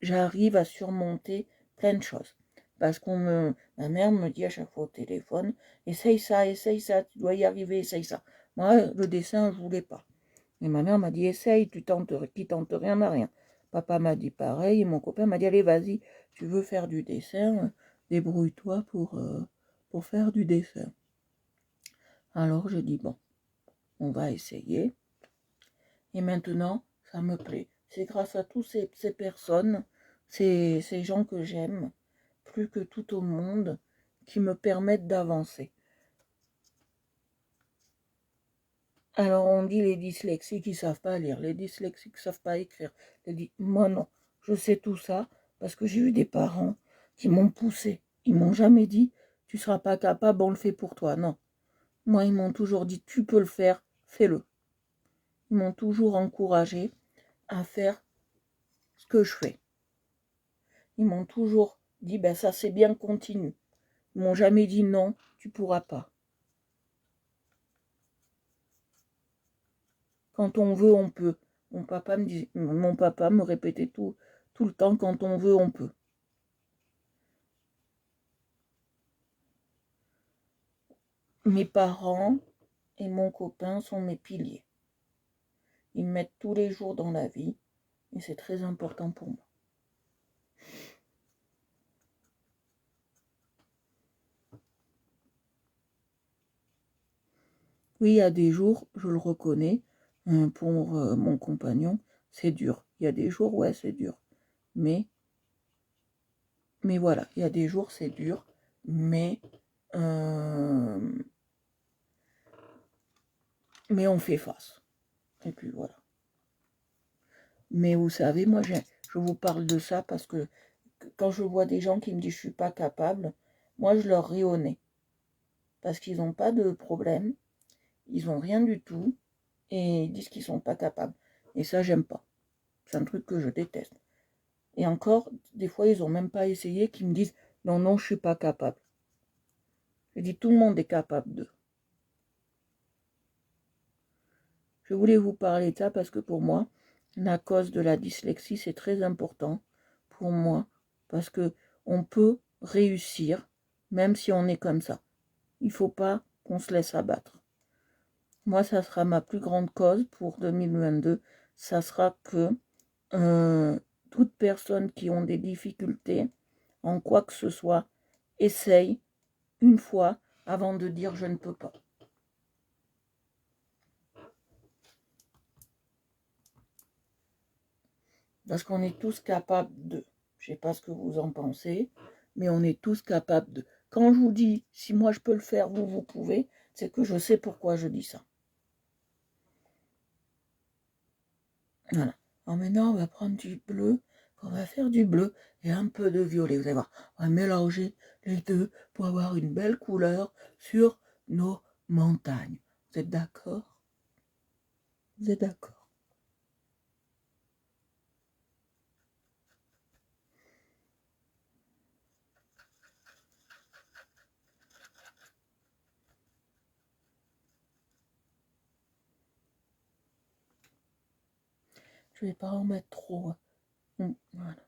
j'arrive à surmonter plein de choses. Parce ma mère me dit à chaque fois au téléphone, essaye ça, tu dois y arriver, essaye ça. Moi, le dessin, je voulais pas. Et ma mère m'a dit, essaye, qui tente rien n'a rien. Papa m'a dit pareil, et mon copain m'a dit, allez, vas-y, tu veux faire du dessin, débrouille-toi pour faire du dessin. Alors j'ai dit, bon, on va essayer. Et maintenant, ça me plaît. C'est grâce à tous ces personnes, ces gens que j'aime, plus que tout au monde, qui me permettent d'avancer. Alors on dit les dyslexiques qui ne savent pas lire, les dyslexiques qui ne savent pas écrire. Moi non, je sais tout ça parce que j'ai eu des parents qui m'ont poussé. Ils m'ont jamais dit tu ne seras pas capable, on le fait pour toi. Non. Moi ils m'ont toujours dit tu peux le faire, fais-le. Ils m'ont toujours encouragé à faire ce que je fais. Ils m'ont toujours dit ben ça c'est bien, continue. Ils m'ont jamais dit non, tu pourras pas. Quand on veut, on peut. Mon papa me répétait tout le temps, quand on veut, on peut. Mes parents et mon copain sont mes piliers. Ils me mettent tous les jours dans la vie et c'est très important pour moi. Oui, il y a des jours, je le reconnais, pour mon compagnon, c'est dur. Il y a des jours, ouais, c'est dur. Mais voilà, il y a des jours, c'est dur, mais on fait face. Et puis voilà. Mais vous savez, moi, je vous parle de ça parce que quand je vois des gens qui me disent je suis pas capable, moi, je leur ris au nez. Parce qu'ils n'ont pas de problème, ils n'ont rien du tout, et ils disent qu'ils sont pas capables. Et ça, j'aime pas. C'est un truc que je déteste. Et encore, des fois, ils n'ont même pas essayé, qu'ils me disent non, non, je suis pas capable. Je dis tout le monde est capable d'eux. Je voulais vous parler de ça parce que pour moi, la cause de la dyslexie, c'est très important pour moi. Parce que on peut réussir, même si on est comme ça. Il ne faut pas qu'on se laisse abattre. Moi, ça sera ma plus grande cause pour 2022. Ça sera que toute personne qui ont des difficultés en quoi que ce soit, essaye une fois avant de dire je ne peux pas. Parce qu'on est tous capables de. Je ne sais pas ce que vous en pensez, mais on est tous capables de. Quand je vous dis, si moi je peux le faire, vous pouvez, c'est que je sais pourquoi je dis ça. Voilà. Alors maintenant, on va prendre du bleu. On va faire du bleu et un peu de violet. Vous allez voir, on va mélanger les deux pour avoir une belle couleur sur nos montagnes. Vous êtes d'accord? Vous êtes d'accord? Je ne vais pas en mettre trop. Voilà.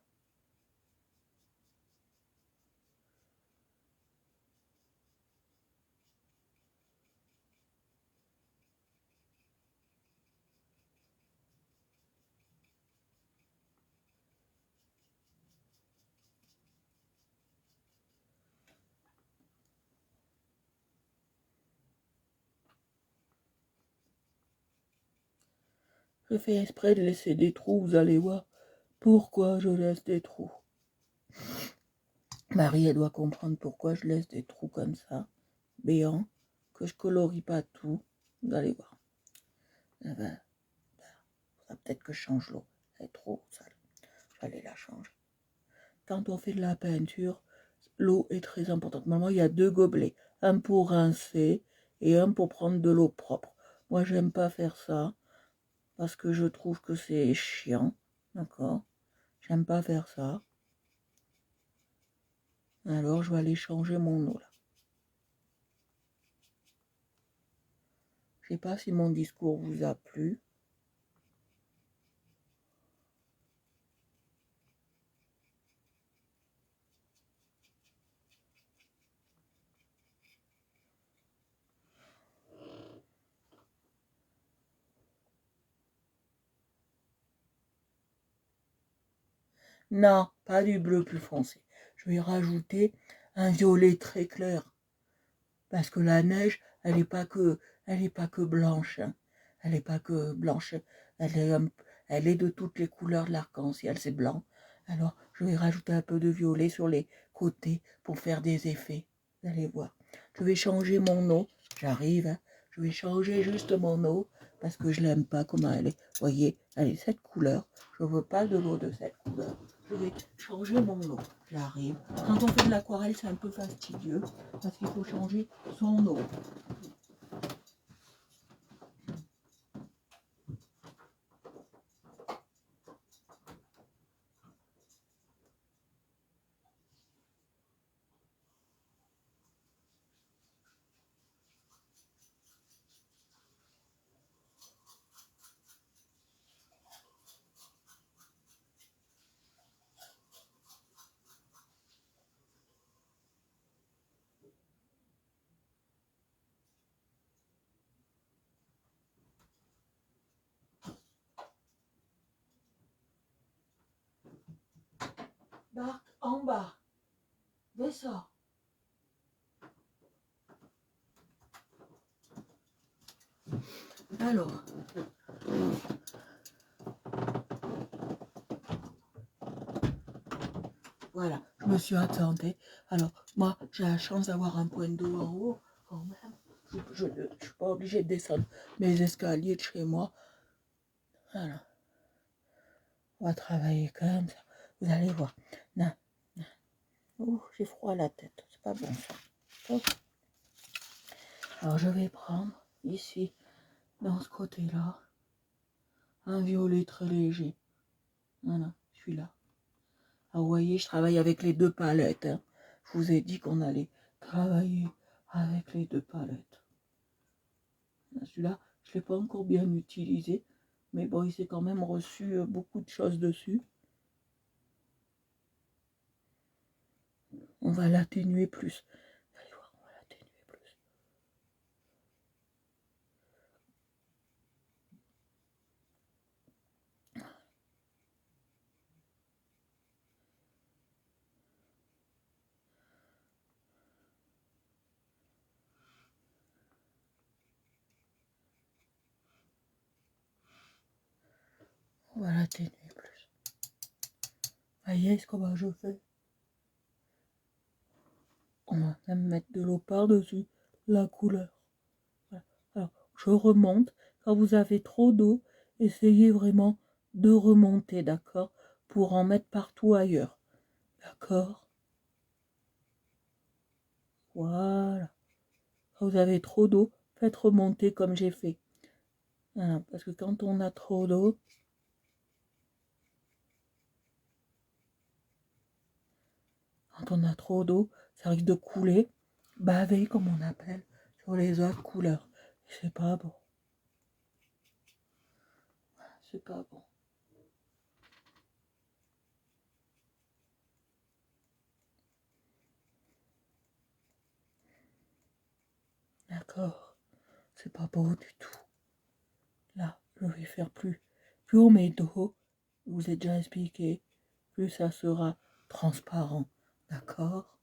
Je fais exprès de laisser des trous, vous allez voir pourquoi je laisse des trous. Marie, elle doit comprendre pourquoi je laisse des trous comme ça, béants, que je colorie pas tout. Vous allez voir. Eh ben, peut-être que je change l'eau. Elle est trop sale. Je vais aller la changer. Quand on fait de la peinture, l'eau est très importante. Normalement, il y a 2 gobelets. Un pour rincer et un pour prendre de l'eau propre. Moi, j'aime pas faire ça parce que je trouve que c'est chiant. D'accord? J'aime pas faire ça. Alors, je vais aller changer mon eau là. Je sais pas si mon discours vous a plu. Non, pas du bleu plus foncé. Je vais rajouter un violet très clair. Parce que la neige, elle n'est pas que blanche. Hein. Elle n'est pas que blanche. Elle est de toutes les couleurs de l'arc-en-ciel. C'est blanc. Alors, je vais rajouter un peu de violet sur les côtés pour faire des effets. Vous allez voir. Je vais changer mon eau. J'arrive, hein. Je vais changer juste mon eau parce que je l'aime pas comment elle est. Vous voyez, elle est cette couleur. Je veux pas de l'eau de cette couleur. Je vais changer mon eau. J'arrive. Quand on fait de l'aquarelle, c'est un peu fastidieux parce qu'il faut changer son eau. Barque en bas. Descends. Alors, voilà, je me suis attendue. Alors, moi, j'ai la chance d'avoir un point d'eau en haut, quand même. Je ne suis pas obligée de descendre mes escaliers de chez moi. Voilà. On va travailler comme ça. Vous allez voir. Non. Oh, j'ai froid à la tête. C'est pas bon ça. Hop. Alors, je vais prendre ici, dans ce côté-là, un violet très léger. Voilà, celui-là. Alors, vous voyez, je travaille avec les deux palettes. Hein. Je vous ai dit qu'on allait travailler avec les deux palettes. Celui-là, je ne l'ai pas encore bien utilisé. Mais bon, il s'est quand même reçu beaucoup de choses dessus. On va l'atténuer plus. Vous allez voir, on va l'atténuer plus. On va l'atténuer plus. Voyez comment je fais. On va même mettre de l'eau par-dessus la couleur. Voilà. Alors, je remonte. Quand vous avez trop d'eau, essayez vraiment de remonter, d'accord? Pour en mettre partout ailleurs. D'accord? Voilà. Quand vous avez trop d'eau, faites remonter comme j'ai fait. Voilà, parce que quand on a trop d'eau, ça risque de couler, baver comme on appelle, sur les autres couleurs. C'est pas bon. C'est pas bon. D'accord? C'est pas beau du tout. Là, je vais faire plus on met d'eau, je vous ai déjà expliqué, plus ça sera transparent. D'accord?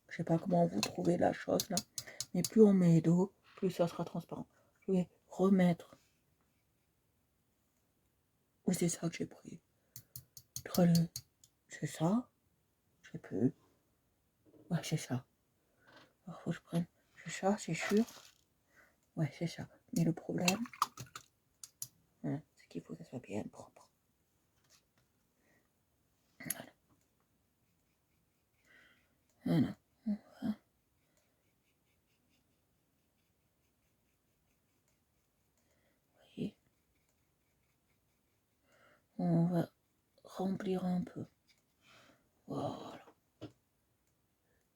Je sais pas comment vous trouvez la chose là, mais plus on met d'eau, plus ça sera transparent. Je vais remettre. Oui, c'est ça que j'ai pris. C'est ça? Je sais plus. Ouais, c'est ça. Alors, faut que je prenne. C'est ça, c'est sûr. Ouais, c'est ça. Mais le problème, hein, c'est qu'il faut que ça soit bien propre. Voilà. Voilà. Vous voyez? On va remplir un peu. Voilà.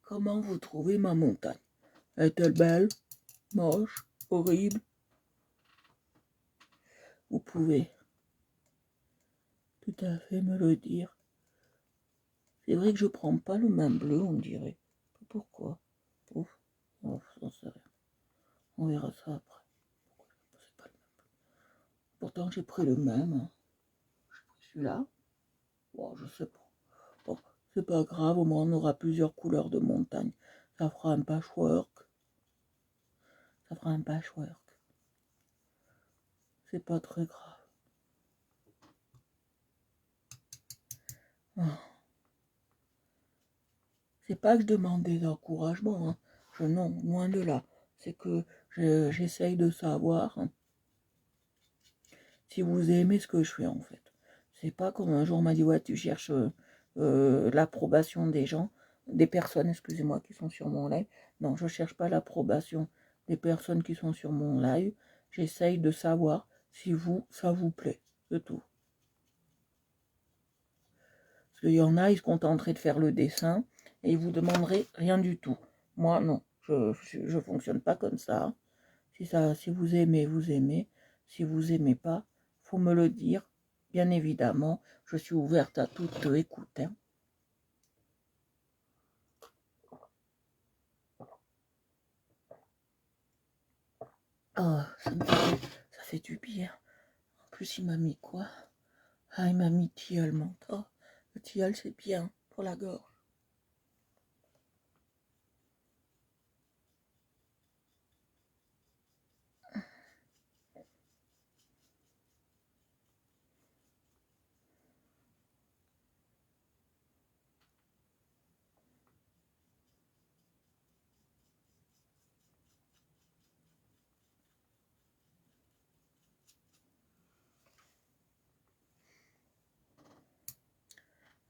Comment vous trouvez ma montagne? Est-elle belle? Moche? Horrible? Vous pouvez tout à fait me le dire. C'est vrai que je prends pas le même bleu, on dirait. Pourquoi? Ouf, oh, j'en sais rien. On verra ça après. C'est pas le même bleu. Pourtant j'ai pris le même. Hein. J'ai pris celui-là. Bon, je sais pas. Bon, c'est pas grave, au moins on aura plusieurs couleurs de montagne. Ça fera un patchwork. Ça fera un patchwork. C'est pas très grave. Oh. c'est pas que je demande des encouragements, hein. Non, loin de là. C'est que j'essaye de savoir, hein, si vous aimez ce que je fais, en fait. C'est pas comme un jour on m'a dit, ouais, tu cherches l'approbation des gens, des personnes, excusez-moi, qui sont sur mon live. Non, je cherche pas l'approbation des personnes qui sont sur mon live. J'essaye de savoir si ça vous plaît, c'est tout. Parce qu'il y en a, ils se contenteraient de faire le dessin et ils vous demanderaient rien du tout. Moi, non, je fonctionne pas comme ça. Si vous aimez, vous aimez. Si vous aimez pas, faut me le dire. Bien évidemment, je suis ouverte à toute écoute, hein. Oh, ça fait du bien. En plus, il m'a mis quoi? Ah, il m'a mis tilleul menthe. Oh, le tilleul, c'est bien pour la gorge.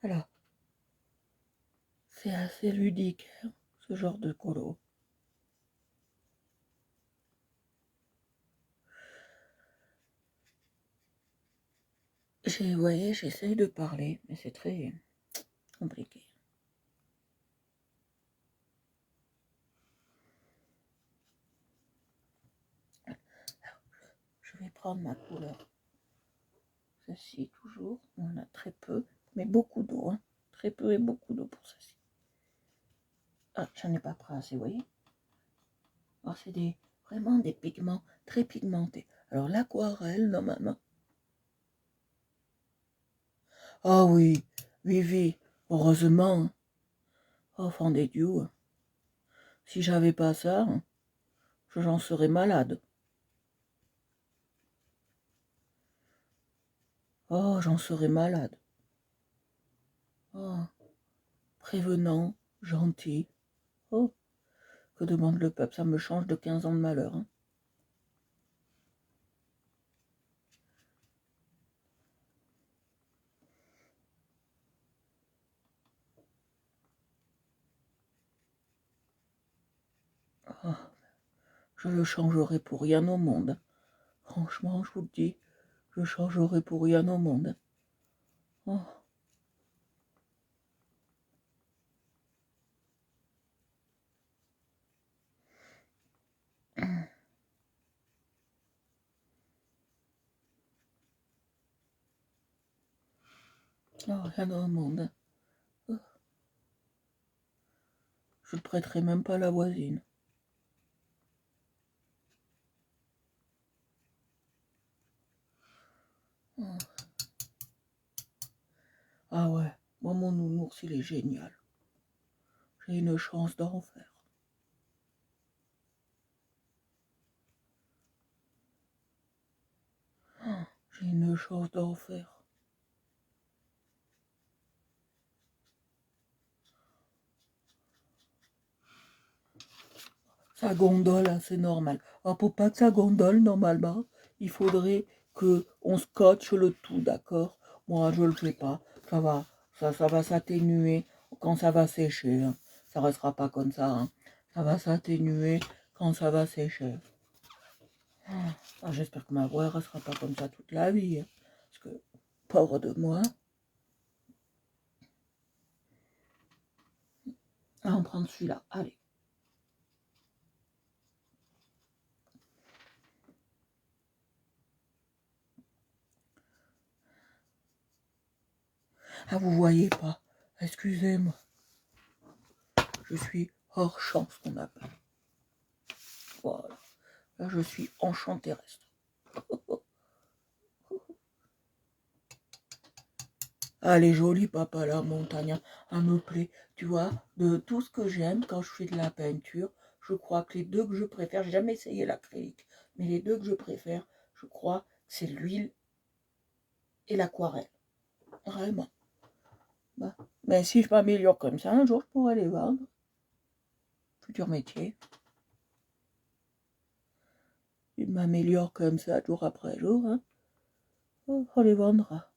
Alors, c'est assez ludique, hein, ce genre de colo. Vous voyez, j'essaye de parler, mais c'est très compliqué. Alors, je vais prendre ma couleur. Ceci, toujours. On a très peu, mais beaucoup d'eau, hein. Très peu et beaucoup d'eau pour ceci. Ah, j'en ai pas pris assez, vous voyez. Alors, c'est vraiment des pigments très pigmentés. Alors, l'aquarelle, normalement. Ah oui, oui, heureusement. Enfant des dieux. Si j'avais pas ça, j'en serais malade. Oh, j'en serais malade. Oh, prévenant, gentil. Oh, que demande le peuple? Ça me change de 15 ans de malheur, hein. Oh, je le changerai pour rien au monde. Franchement, je vous le dis, je changerai pour rien au monde. Oh. Oh, rien au monde. Oh. Je ne prêterai même pas la voisine. Oh. Ah ouais, moi mon nounours il est génial. J'ai une chance d'enfer. Oh, j'ai une chance d'enfer. Ça gondole, hein, c'est normal. Alors pour pas que ça gondole, normalement, il faudrait que on scotche le tout, d'accord? Moi, je le fais pas. Ça va s'atténuer quand ça va sécher, hein. Ça restera pas comme ça, hein. Ça va s'atténuer quand ça va sécher. Ah, j'espère que ma voix ne restera pas comme ça toute la vie, hein. Parce que, pauvre de moi. Ah, on prend celui-là. Allez. Ah, vous voyez pas. Excusez-moi. Je suis hors champ, ce qu'on appelle. Voilà. Là, je suis en champ terrestre. Ah, elle est jolie, papa, la montagne. Elle me plaît. Tu vois, de tout ce que j'aime quand je fais de la peinture, je crois que les deux que je préfère, j'ai jamais essayé l'acrylique, mais les deux que je préfère, je crois que c'est l'huile et l'aquarelle. Vraiment. Bah, mais si je m'améliore comme ça, un jour, je pourrais les vendre. Futur métier. Je m'améliore comme ça, jour après jour, hein. On les vendra.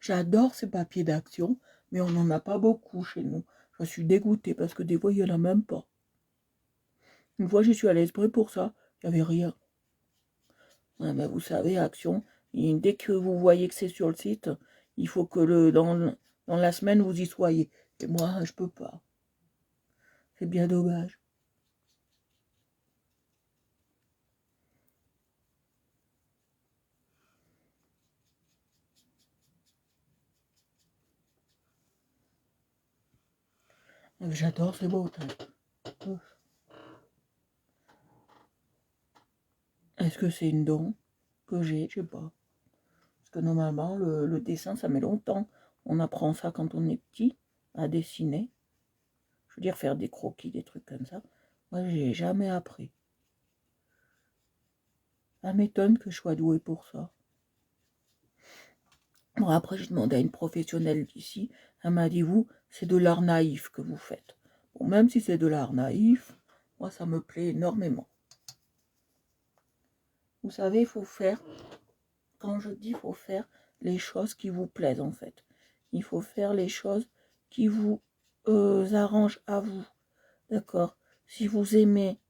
J'adore ces papiers d'action, mais on n'en a pas beaucoup chez nous. Je suis dégoûtée parce que des fois, il n'y en a même pas. Une fois, j'y suis allée exprès pour ça, il n'y avait rien. Ouais, ben, vous savez, Action, dès que vous voyez que c'est sur le site, il faut que dans la semaine, vous y soyez. Et moi, je peux pas. C'est bien dommage. J'adore ces bouteilles. Est-ce que c'est une don que j'ai? Je sais pas. Parce que normalement, le dessin, ça met longtemps. On apprend ça quand on est petit, à dessiner. Je veux dire, faire des croquis, des trucs comme ça. Moi, j'ai jamais appris. Ça m'étonne que je sois douée pour ça. Bon, après, j'ai demandé à une professionnelle d'ici. Elle m'a dit, vous, c'est de l'art naïf que vous faites. Bon, même si c'est de l'art naïf, moi, ça me plaît énormément. Vous savez, il faut faire, quand je dis il faut faire les choses qui vous plaisent, en fait. Il faut faire les choses qui vous arrangent à vous. D'accord? Si vous aimez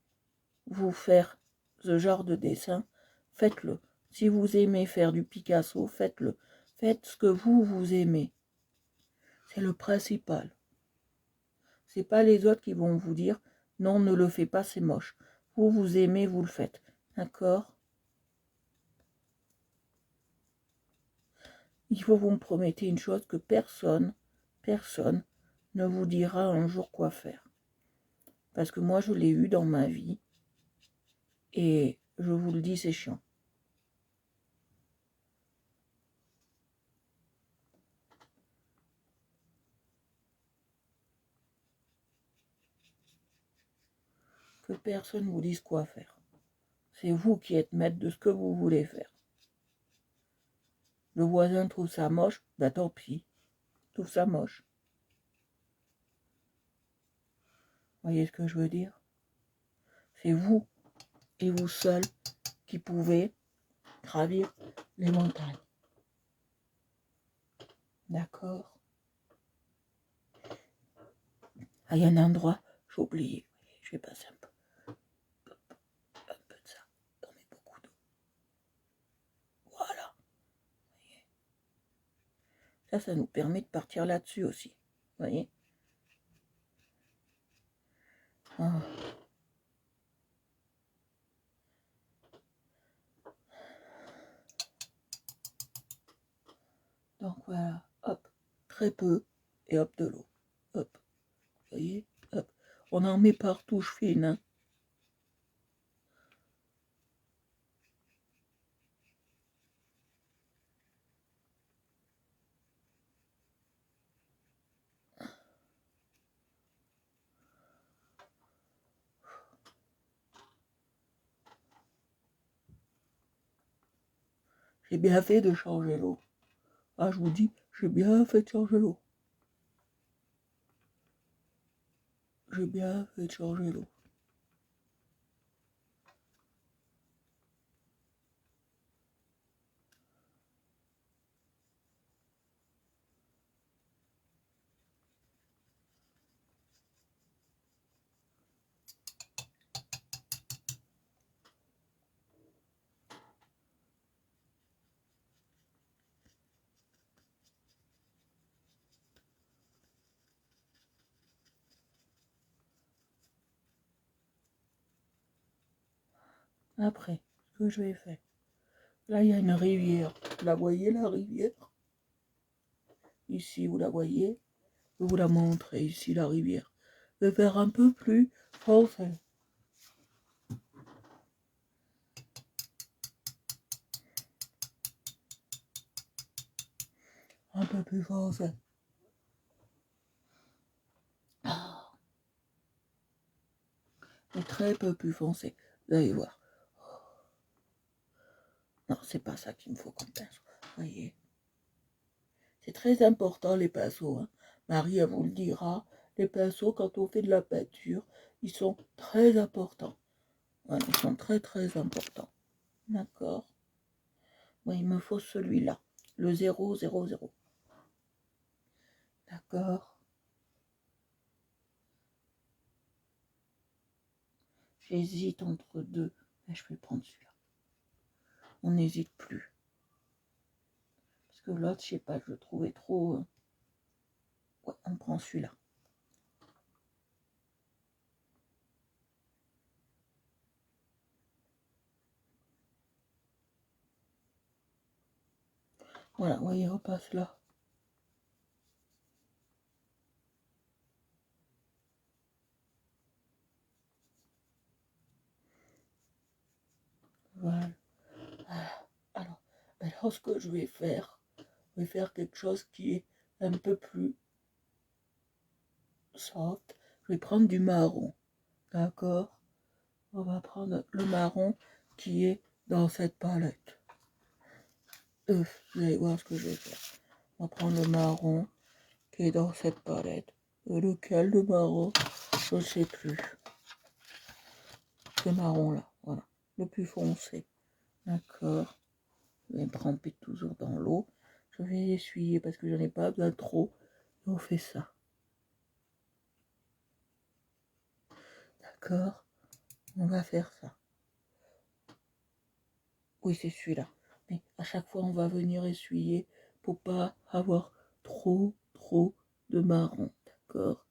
vous faire ce genre de dessin, faites-le. Si vous aimez faire du Picasso, faites-le. Faites ce que vous aimez. C'est le principal. C'est pas les autres qui vont vous dire non, ne le fais pas, c'est moche. Vous aimez, vous le faites. D'accord? Il faut que vous me promettez une chose que personne ne vous dira un jour quoi faire. Parce que moi, je l'ai eu dans ma vie. Et je vous le dis, c'est chiant. Que personne ne vous dise quoi faire. C'est vous qui êtes maître de ce que vous voulez faire. Le voisin trouve ça moche, bah tant pis. Trouve ça moche. Voyez ce que je veux dire? C'est vous et vous seul qui pouvez gravir les montagnes. D'accord? Ah, il y a un endroit, j'ai oublié. Je vais passer un peu de ça. On met beaucoup d'eau. Voilà. Ça nous permet de partir là-dessus aussi. Vous voyez? Ah. Donc voilà, hop, très peu, et hop, de l'eau. Hop, vous voyez? Hop. On en met partout, je fine, hein. J'ai bien fait de changer l'eau. Ah, je vous dis, j'ai bien fait de changer l'eau. J'ai bien fait de changer l'eau. Après, ce que je vais faire. Là, il y a une rivière. Vous la voyez, la rivière? Ici, vous la voyez? Je vais vous la montrer, ici, la rivière. Je vais faire un peu plus foncé. un peu plus foncé. Ah, mais très peu plus foncé. Vous allez voir. Non, c'est pas ça qu'il me faut comme pinceau. Voyez. C'est très important les pinceaux. Hein. Marie, elle vous le dira. Les pinceaux, quand on fait de la peinture, ils sont très importants. Voilà, ils sont très très importants. D'accord. Oui, il me faut celui-là. Le 000. D'accord. J'hésite entre deux. Mais je vais prendre celui-là. On n'hésite plus. Parce que l'autre, je sais pas, je le trouvais trop... Ouais, on prend celui-là. Voilà, vous voyez, on passe là. Voilà. Alors, maintenant, ce que je vais faire quelque chose qui est un peu plus soft. Je vais prendre du marron. D'accord? On va prendre le marron qui est dans cette palette. Vous allez voir ce que je vais faire. On va prendre le marron qui est dans cette palette. Lequel le marron? Je ne sais plus. Ce marron là, voilà. Le plus foncé. D'accord. Je vais me tremper toujours dans l'eau. Je vais essuyer parce que j'en ai pas besoin trop. Et on fait ça. D'accord? On va faire ça. Oui, c'est celui-là. Mais à chaque fois, on va venir essuyer pour pas avoir trop de marron. D'accord?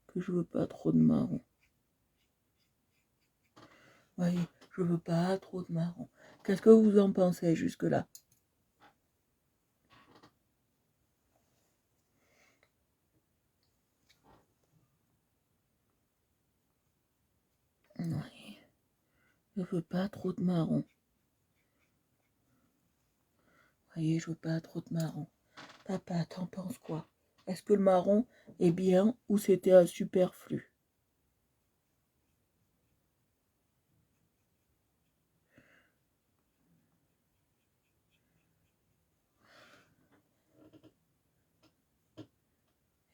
Que je veux pas trop de marron. Voyez, je veux pas trop de marron. Qu'est-ce que vous en pensez jusque-là? Oui, je veux pas trop de marron. Voyez, je veux pas trop de marron. Papa, t'en penses quoi? Est-ce que le marron est bien ou c'était un superflu?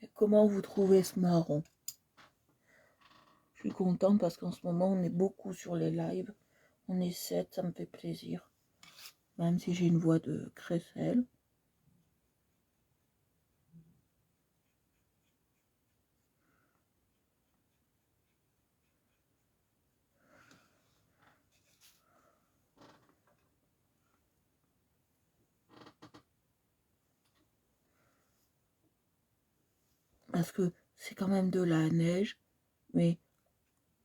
Et comment vous trouvez ce marron? Je suis contente parce qu'en ce moment, on est beaucoup sur les lives. On est 7, ça me fait plaisir. Même si j'ai une voix de crécelle. Parce que c'est quand même de la neige. Mais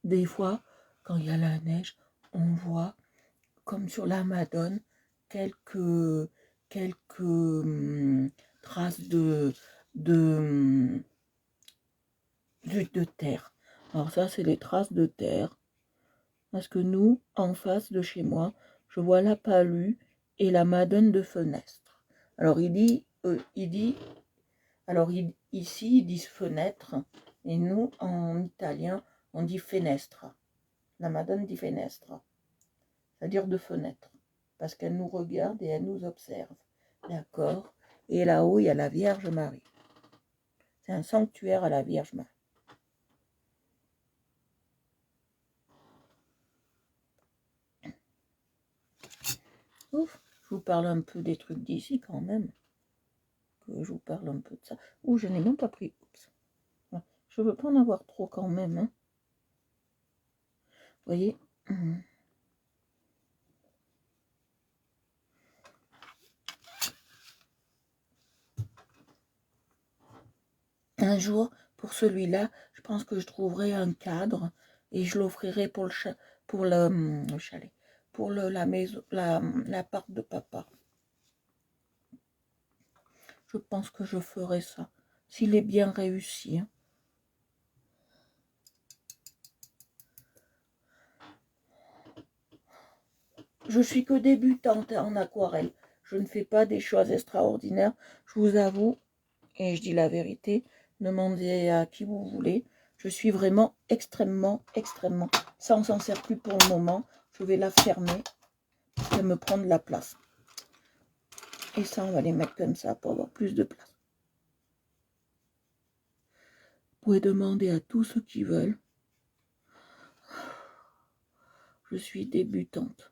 des fois, quand il y a la neige, on voit, comme sur la Madone, quelques traces de, de terre. Alors ça, c'est les traces de terre. Parce que nous, en face de chez moi, je vois la palue et la Madone de fenêtre. Alors ici, ils disent fenêtre, et nous, en italien, on dit fenestra. La Madone dit fenestra, c'est-à-dire de fenêtre, parce qu'elle nous regarde et elle nous observe. D'accord? Et là-haut, il y a la Vierge Marie. C'est un sanctuaire à la Vierge Marie. Ouf, je vous parle un peu des trucs d'ici quand même. Que je vous parle un peu de ça. Ouh, je n'ai même pas pris. Oups. Je veux pas en avoir trop quand même. Hein. Vous voyez? Un jour, pour celui-là, je pense que je trouverai un cadre et je l'offrirai pour le chalet, pour la maison, l'appart de papa. Je pense que je ferai ça, s'il est bien réussi. Hein. Je suis que débutante en aquarelle. Je ne fais pas des choses extraordinaires. Je vous avoue, et je dis la vérité, demandez à qui vous voulez. Je suis vraiment extrêmement. Ça, on s'en sert plus pour le moment. Je vais la fermer. Ça me prend de la place. Et ça, on va les mettre comme ça pour avoir plus de place. Vous pouvez demander à tous ceux qui veulent. Je suis débutante.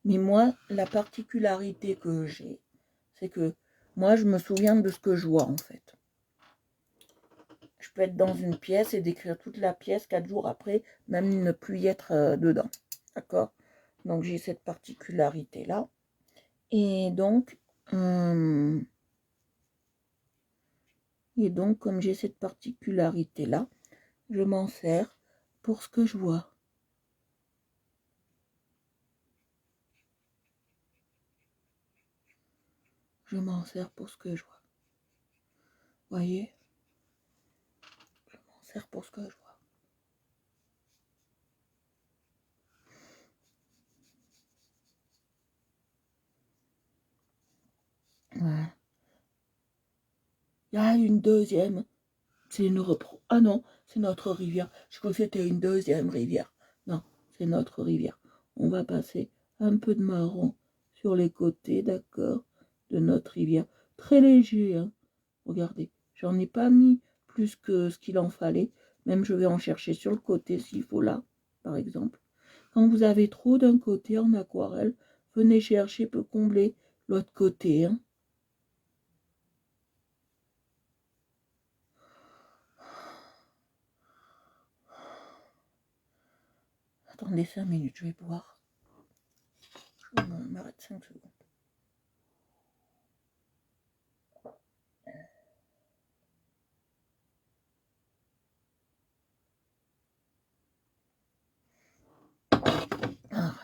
Mais moi, la particularité que j'ai, c'est que moi, je me souviens de ce que je vois, en fait. Je peux être dans une pièce et décrire toute la pièce 4 jours après, même ne plus y être dedans. D'accord? Donc, j'ai cette particularité-là. Et donc, comme j'ai cette particularité-là, je m'en sers pour ce que je vois. Je m'en sers pour ce que je vois. Voyez? Je m'en sers pour ce que je vois. Voilà. Il y a une deuxième. C'est une repro. Ah non, c'est notre rivière. Je crois que c'était une deuxième rivière. Non, c'est notre rivière. On va passer un peu de marron sur les côtés, d'accord, de notre rivière. Très léger, hein. Regardez, j'en ai pas mis plus que ce qu'il en fallait. Même je vais en chercher sur le côté s'il faut là, par exemple. Quand vous avez trop d'un côté en aquarelle, venez chercher pour combler l'autre côté, hein. Attendez 5 minutes, je vais boire. Je m'arrête 5 secondes. Ah.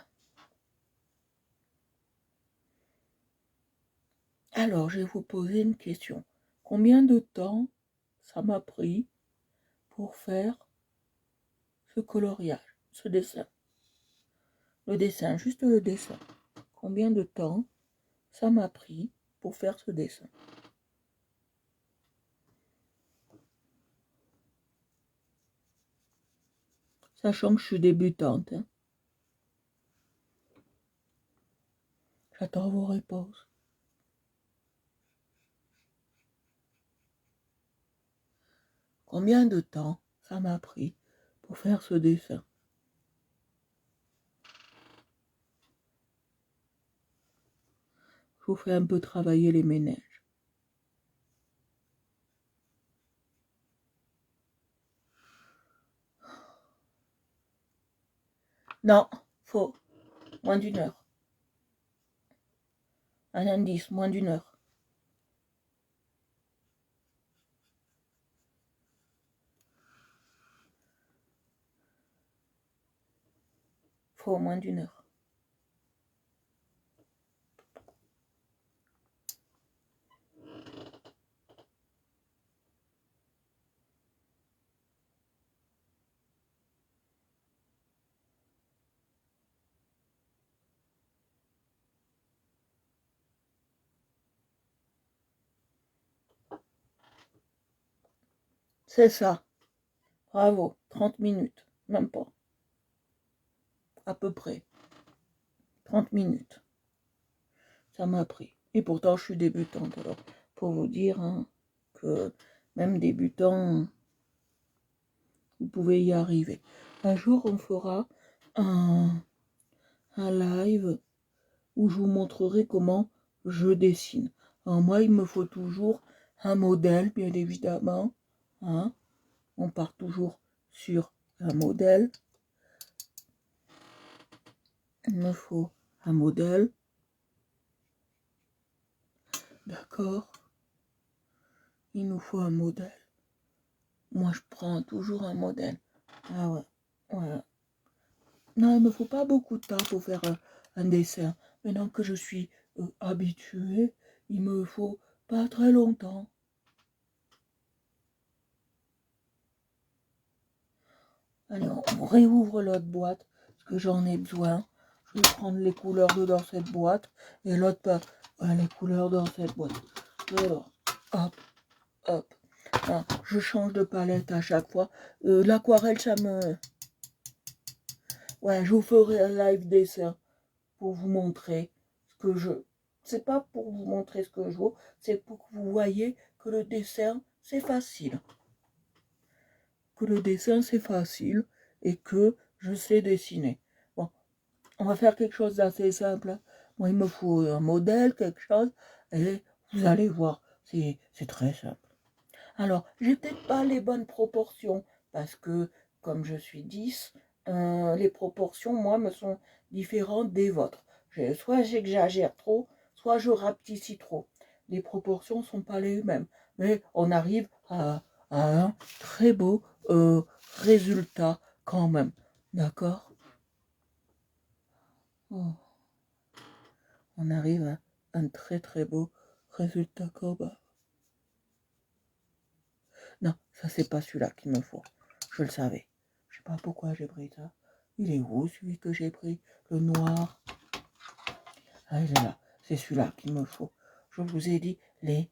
Alors, je vais vous poser une question. Combien de temps ça m'a pris pour faire ce coloriage, ce dessin? Le dessin, juste le dessin. Combien de temps ça m'a pris pour faire ce dessin? Sachant que je suis débutante, hein. J'attends vos réponses. Combien de temps ça m'a pris pour faire ce dessin? Je vous fais un peu travailler les ménages. Non, faux. Moins d'une heure. Un indice, moins d'une heure. Faux, moins d'une heure. C'est ça. Bravo. 30 minutes. Même pas. À peu près. 30 minutes. Ça m'a pris. Et pourtant, je suis débutante. Alors, pour vous dire hein, que même débutant, vous pouvez y arriver. Un jour, on fera un live où je vous montrerai comment je dessine. Alors moi, il me faut toujours un modèle, bien évidemment. Hein. On part toujours sur un modèle. Il me faut un modèle. D'accord. Il nous faut un modèle. Moi, je prends toujours un modèle. Ah ouais. Voilà. Non, il ne me faut pas beaucoup de temps pour faire un dessin. Maintenant que je suis habituée, il me faut pas très longtemps. Allez, on réouvre l'autre boîte, parce que j'en ai besoin. je vais prendre les couleurs dans cette boîte et l'autre pas les couleurs dans cette boîte. Alors, hop, hop. Ah, je change de palette à chaque fois. L'aquarelle, ça me... Ouais, je vous ferai un live dessin pour vous montrer ce que je... C'est pas pour vous montrer ce que je vois, c'est pour que vous voyez que le dessin, c'est facile. Que le dessin, c'est facile et que je sais dessiner. Bon, on va faire quelque chose d'assez simple. Moi, il me faut un modèle, quelque chose, et vous allez voir, c'est très simple. Alors, j'ai peut-être pas les bonnes proportions, parce que, comme je suis 10, les proportions, moi, me sont différentes des vôtres. Soit j'exagère trop, soit je rapetissis trop. Les proportions sont pas les mêmes. Mais on arrive à un très beau résultat quand même. D'accord? Oh, on arrive à un très très beau résultat quand même. Non, ça c'est pas celui-là qu'il me faut. Je le savais. Je sais pas pourquoi j'ai pris ça. Il est où celui que j'ai pris? Le noir. Ah, il est là. C'est celui-là qu'il me faut. Je vous ai dit, les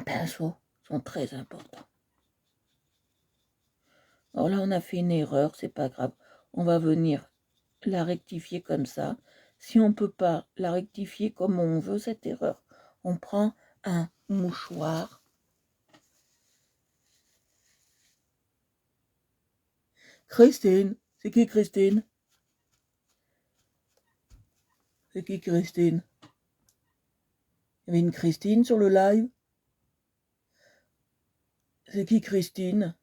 pinceaux sont très importants. Alors là, on a fait une erreur, c'est pas grave. On va venir la rectifier comme ça. Si on ne peut pas la rectifier comme on veut cette erreur, on prend un mouchoir. Christine, c'est qui Christine? C'est qui Christine? Il y avait une Christine sur le live? C'est qui Christine?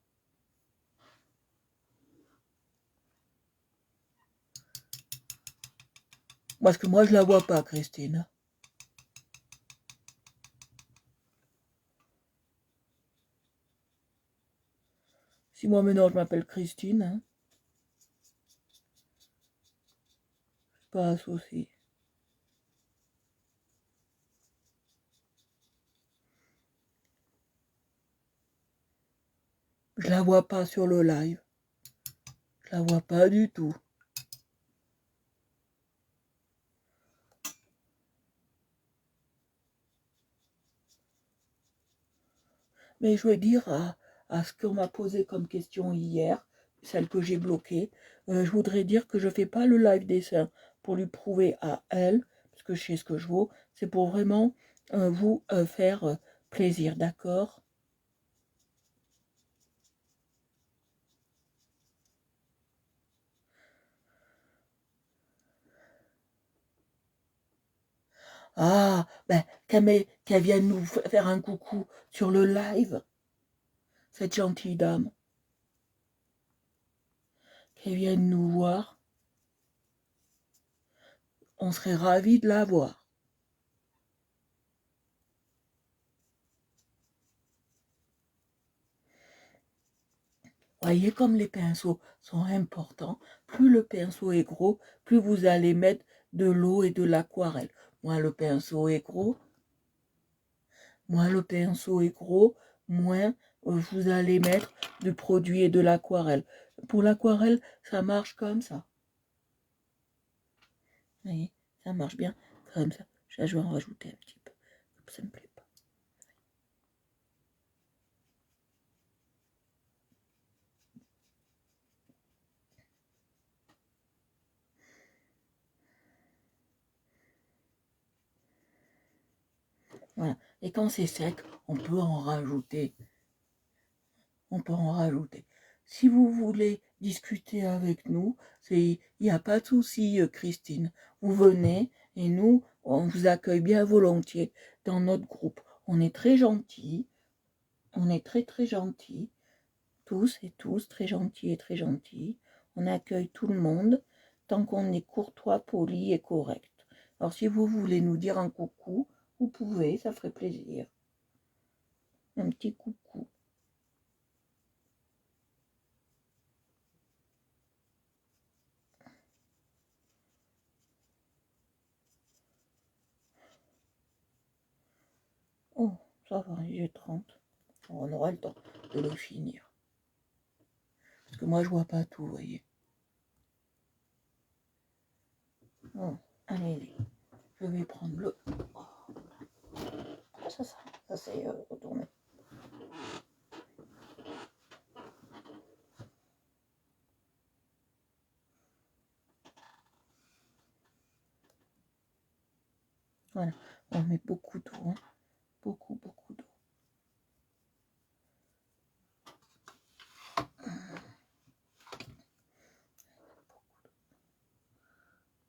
Parce que moi je la vois pas, Christine. Si moi maintenant je m'appelle Christine, hein, c'est pas un souci. Je la vois pas sur le live. Je la vois pas du tout. Mais je veux dire à ce qu'on m'a posé comme question hier, celle que j'ai bloquée, je voudrais dire que je fais pas le live dessin pour lui prouver à elle, parce que je sais ce que je vaux, c'est pour vraiment vous faire plaisir, d'accord? Ah, ben, qu'elle vienne nous faire un coucou sur le live, cette gentille dame. Qu'elle vienne nous voir, on serait ravis de la voir. Voyez comme les pinceaux sont importants. Plus le pinceau est gros, plus vous allez mettre de l'eau et de l'aquarelle. Moins le pinceau est gros, moins vous allez mettre du produit et de l'aquarelle. Pour l'aquarelle, ça marche comme ça. Vous voyez, ça marche bien comme ça. Ça, je vais en rajouter un petit peu. Ça me plaît pas. Voilà. Et quand c'est sec, on peut en rajouter. Si vous voulez discuter avec nous, il n'y a pas de souci, Christine. Vous venez et nous, on vous accueille bien volontiers dans notre groupe. On est très gentils, on est très très gentils, tous et tous, très gentils et très gentils. On accueille tout le monde tant qu'on est courtois, poli et correct. Alors si vous voulez nous dire un coucou, vous pouvez, ça ferait plaisir. Un petit coucou. Oh, ça va, j'ai 30. On aura le temps de le finir. Parce que moi, je vois pas tout, vous voyez. Bon, allez, je vais prendre le... Ah, ça c'est retourné. Voilà, on met beaucoup d'eau, hein. Beaucoup d'eau.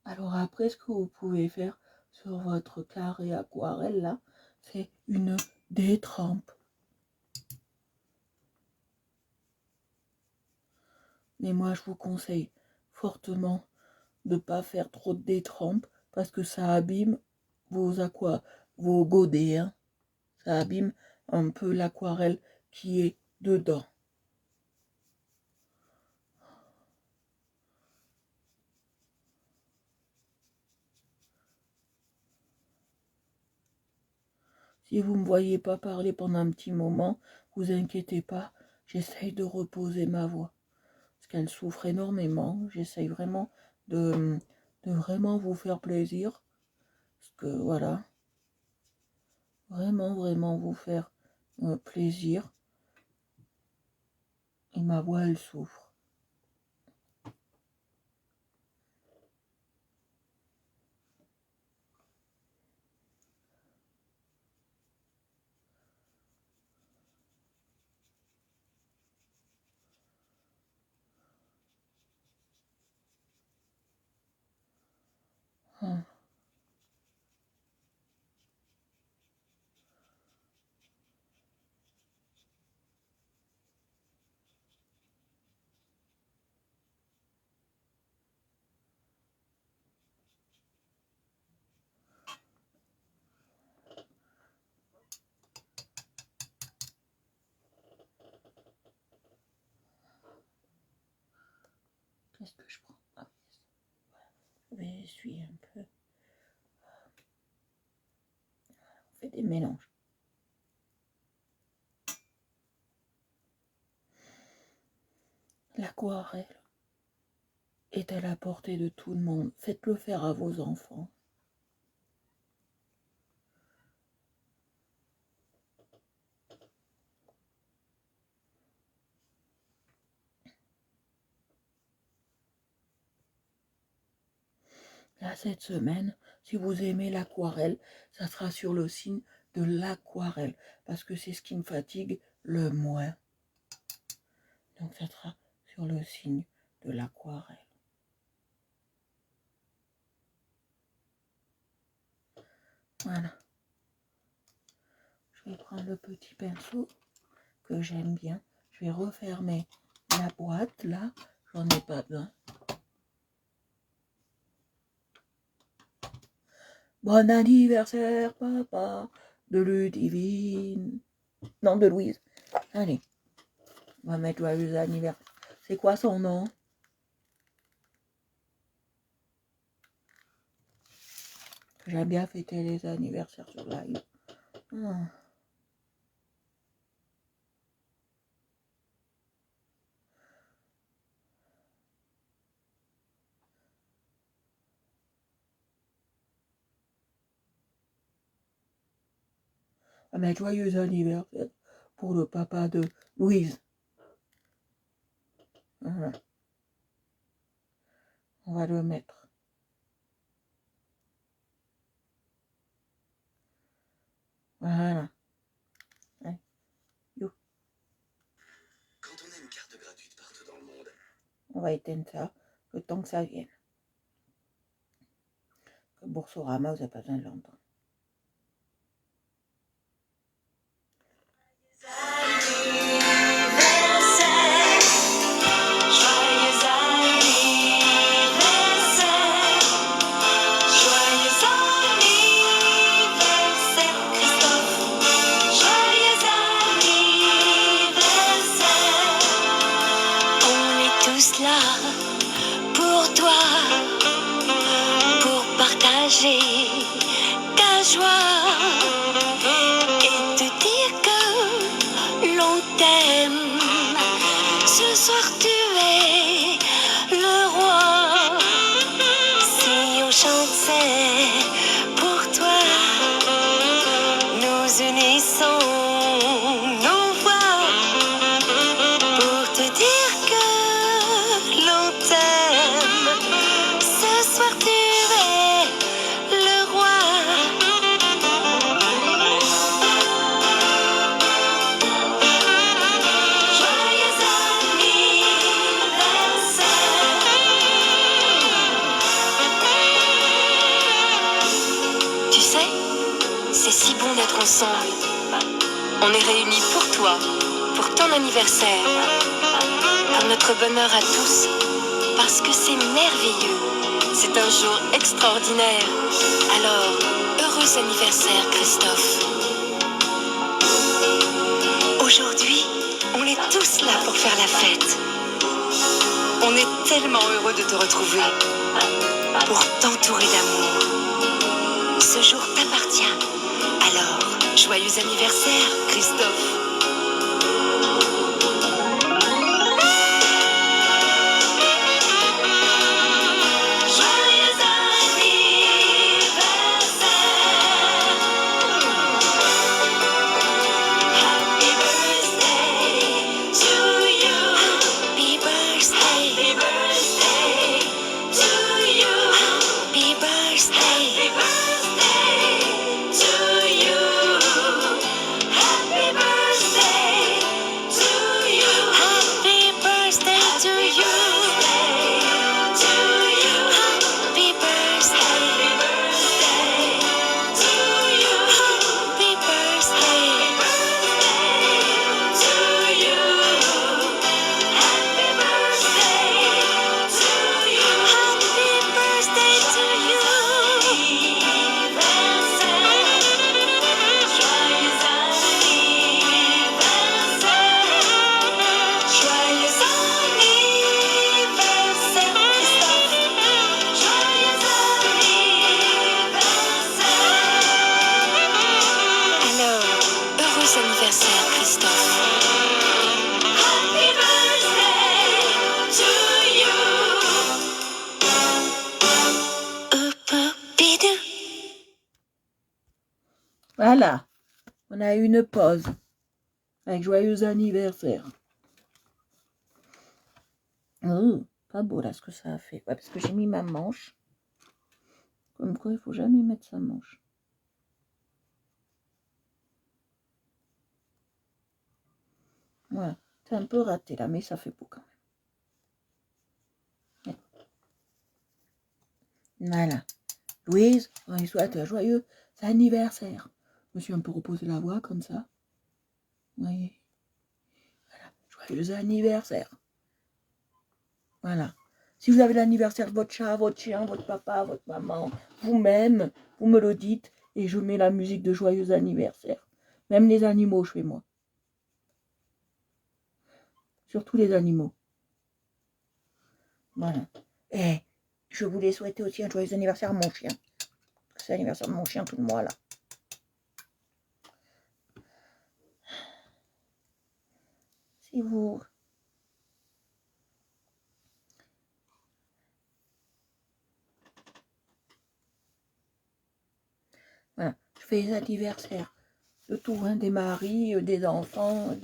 Alors après, ce que vous pouvez faire sur votre carré aquarelle là, c'est une détrempe. Mais moi, je vous conseille fortement de ne pas faire trop de détrempe parce que ça abîme vos godets, hein. Ça abîme un peu l'aquarelle qui est dedans. Si vous ne me voyez pas parler pendant un petit moment, vous inquiétez pas, j'essaye de reposer ma voix. Parce qu'elle souffre énormément. J'essaye vraiment de vraiment vous faire plaisir. Parce que voilà, vraiment vous faire plaisir. Et ma voix, elle souffre. Hum. Qu'est-ce que je prends? Ah, je vais essuyer un peu. On fait des mélanges. L'aquarelle est à la portée de tout le monde. Faites-le faire à vos enfants. Là, cette semaine, si vous aimez l'aquarelle, ça sera sur le signe de l'aquarelle, parce que c'est ce qui me fatigue le moins. Donc, ça sera sur le signe de l'aquarelle. Voilà. Je vais prendre le petit pinceau que j'aime bien. Je vais refermer la boîte, là. J'en ai pas besoin. Bon anniversaire, papa, de Ludivine. Non, de Louise. Allez, on va mettre joyeux anniversaire. C'est quoi son nom? J'aime bien fêter les anniversaires sur live. On va mettre joyeux anniversaire pour le papa de Louise. Voilà. On va le mettre. Voilà. Allez. Yo. Quand on a une carte gratuite partout dans le monde. On va éteindre ça, le temps que ça vienne. Que Boursorama, vous n'avez pas besoin de l'entendre. Pour toi, pour partager ta joie et te dire que l'on t'aime. Ce soir tu es le roi. Si on chante pour ton anniversaire, pour notre bonheur à tous, parce que c'est merveilleux. C'est un jour extraordinaire. Alors, heureux anniversaire, Christophe. Aujourd'hui, on est tous là pour faire la fête. On est tellement heureux de te retrouver, pour t'entourer d'amour. Ce jour t'appartient. Alors, joyeux anniversaire, Christophe. Anniversaire, Christophe. Happy birthday to you. Voilà, on a eu une pause avec joyeux anniversaire. Oh, pas beau là ce que ça a fait. Ouais, parce que j'ai mis ma manche. Comme quoi, il faut jamais mettre sa manche. Voilà, c'est un peu raté là, mais ça fait beau quand même. Voilà. Louise, on lui souhaite un joyeux anniversaire. Je me suis un peu reposé la voix comme ça. Vous voyez. Voilà. Joyeux anniversaire. Voilà. Si vous avez l'anniversaire de votre chat, votre chien, votre papa, votre maman, vous-même, vous me le dites et je mets la musique de joyeux anniversaire. Même les animaux, je fais moi. Surtout les animaux. Voilà. Et je voulais souhaiter aussi un joyeux anniversaire à mon chien. C'est l'anniversaire de mon chien tout le mois là. Si vous... Voilà. Je fais les anniversaires de tout, hein, des maris, des enfants,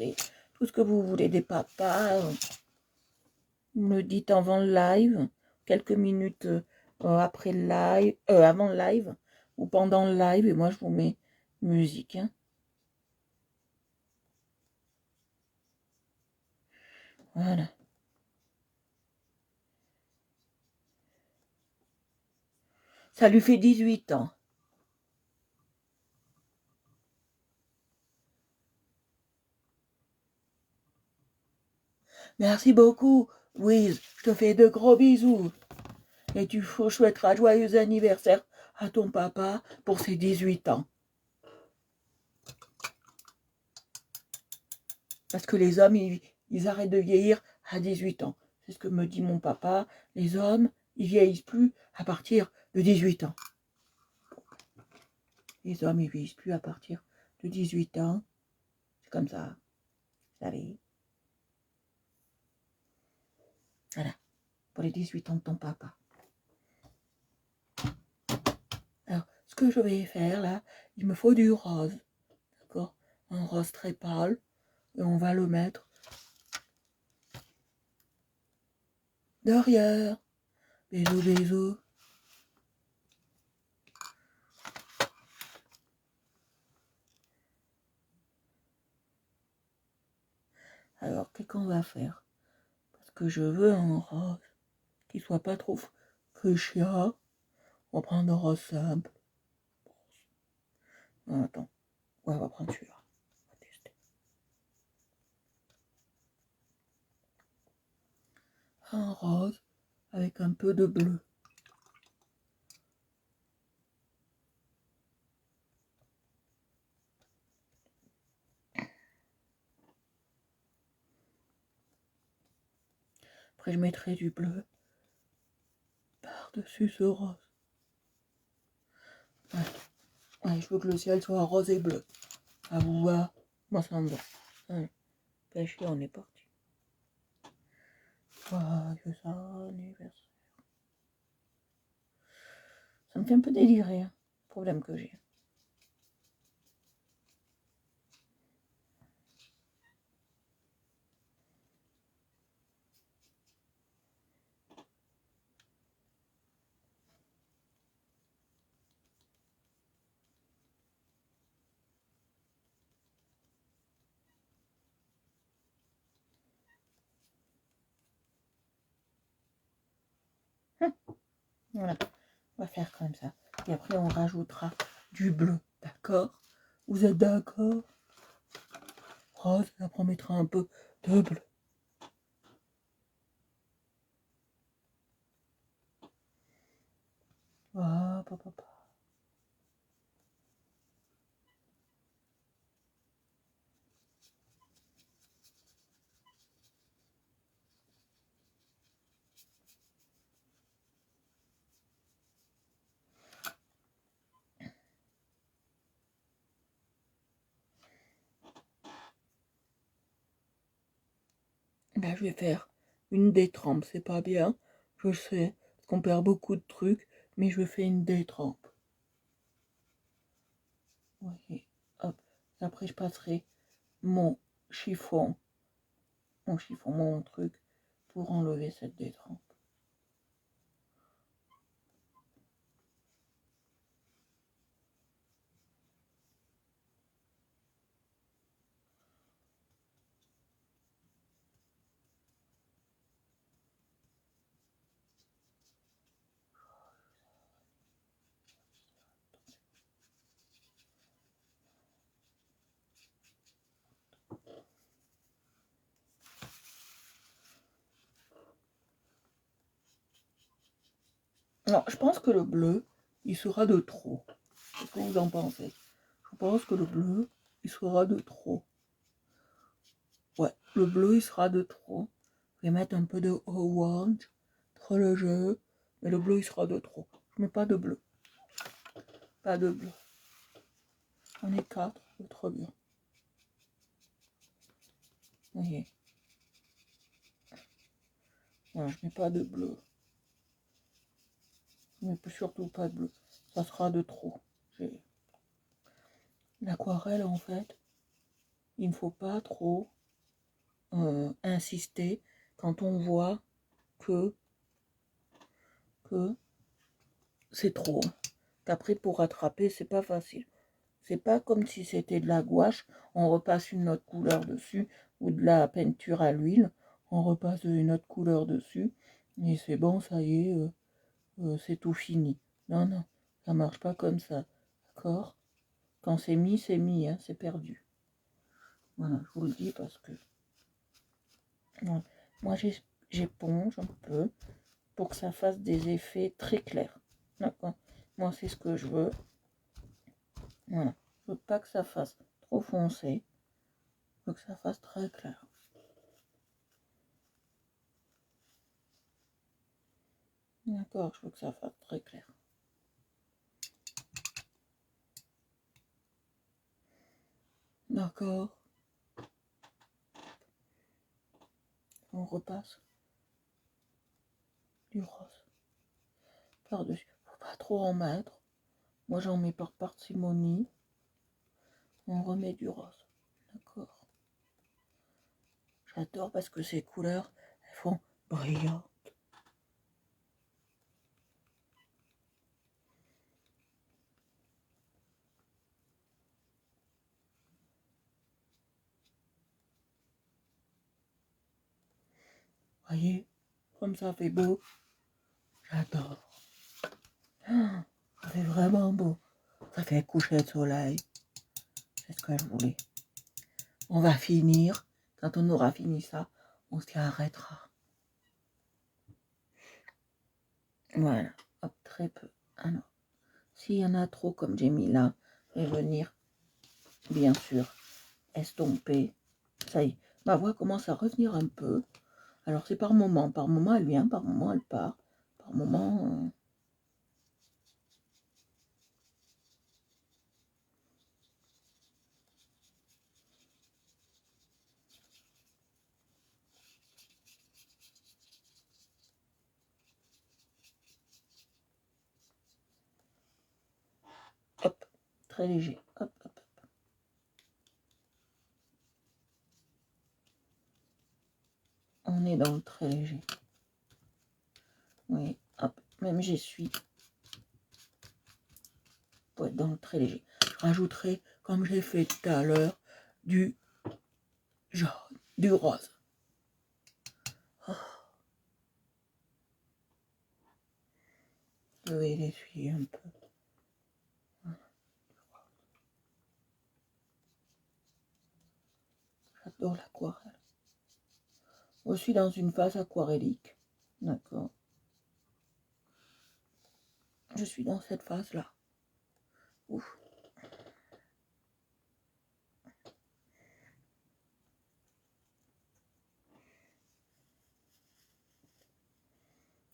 tout ce que vous voulez, des papas. Vous me le dites avant le live, quelques minutes après le live, avant le live, ou pendant le live, et moi je vous mets musique. Hein. Voilà. Ça lui fait 18 ans. Merci beaucoup, Louise. Je te fais de gros bisous. Et tu souhaiteras joyeux anniversaire à ton papa pour ses 18 ans. Parce que les hommes, ils arrêtent de vieillir à 18 ans. C'est ce que me dit mon papa. Les hommes, ils vieillissent plus à partir de 18 ans. Les hommes, ils vieillissent plus à partir de 18 ans. C'est comme ça. Vous savez. Voilà. Pour les 18 ans de ton papa. Alors, ce que je vais faire là, il me faut du rose. D'accord? Un rose très pâle. Et on va le mettre derrière. Bisous, bisous. Alors, qu'est-ce qu'on va faire? Parce que je veux un rose qui soit pas trop fuchsia. On va prendre un rose simple. Attends. Ouais, on va prendre celui-là. On va tester. un rose avec un peu de bleu. Après, je mettrai du bleu par-dessus ce rose. Ouais. Ouais, je veux que le ciel soit rose et bleu. À vous va? Moi, ça me va. Ouais. Pêche, on est parti. Joyeux anniversaire. Ça me fait un peu délirer, hein, le problème que j'ai. Voilà, on va faire comme ça. Et après, on rajoutera du bleu, d'accord? Vous êtes d'accord? Rose, après on mettra un peu de bleu. Ah, papa. Ben, je vais faire une détrempe, c'est pas bien, je sais, parce qu'on perd beaucoup de trucs, mais je fais une détrempe. Oui, hop. Après, je passerai mon chiffon, mon truc, pour enlever cette détrempe. Alors, je pense que le bleu, il sera de trop. Qu'est-ce que vous en pensez? Je pense que le bleu, il sera de trop. Ouais, le bleu, il sera de trop. Je vais mettre un peu de orange, trop léger, mais le bleu, il sera de trop. Je mets pas de bleu. Pas de bleu. On est 4, c'est trop bien. Vous voyez. Voilà, je mets pas de bleu. Je mets surtout pas de bleu. Ça sera de trop. L'aquarelle, en fait, il ne faut pas trop insister quand on voit que c'est trop. Qu'après, pour rattraper, c'est pas facile. C'est pas comme si c'était de la gouache, on repasse une autre couleur dessus, ou de la peinture à l'huile, on repasse une autre couleur dessus, et c'est bon, ça y est, c'est tout fini. Non, non, ça marche pas comme ça, d'accord? Quand c'est mis, hein, c'est perdu. Voilà, je vous le dis parce que... Voilà. Moi, j'éponge un peu pour que ça fasse des effets très clairs. D'accord? Moi, c'est ce que je veux. Voilà. Je veux pas que ça fasse trop foncé. Je veux que ça fasse très clair. D'accord, je veux que ça fasse très clair. D'accord. On repasse du rose par-dessus. Faut pas trop en mettre. Moi, j'en mets par parcimonie. On remet du rose. D'accord. J'adore parce que ces couleurs, elles font brillant. Voyez, comme ça fait beau. J'adore. Ah, ça fait vraiment beau. Ça fait coucher de soleil. C'est ce que je voulais. On va finir. Quand on aura fini ça, on s'y arrêtera. Voilà, hop, très peu. Alors, s'il y en a trop comme j'ai mis là, je vais venir, bien sûr, estomper. Ça y est, ma voix commence à revenir un peu. Alors c'est par moment elle vient, par moment elle part, par moment... hop, très léger, hop, hop, hop. On est dans le très léger. Oui, hop, même j'essuie pour être dans le très léger. Je rajouterai, comme j'ai fait tout à l'heure, du jaune, du rose. Oh, je vais l'essuyer un peu. J'adore l'aquarelle. Je suis dans une phase aquarellique. D'accord. Je suis dans cette phase-là. Ouf.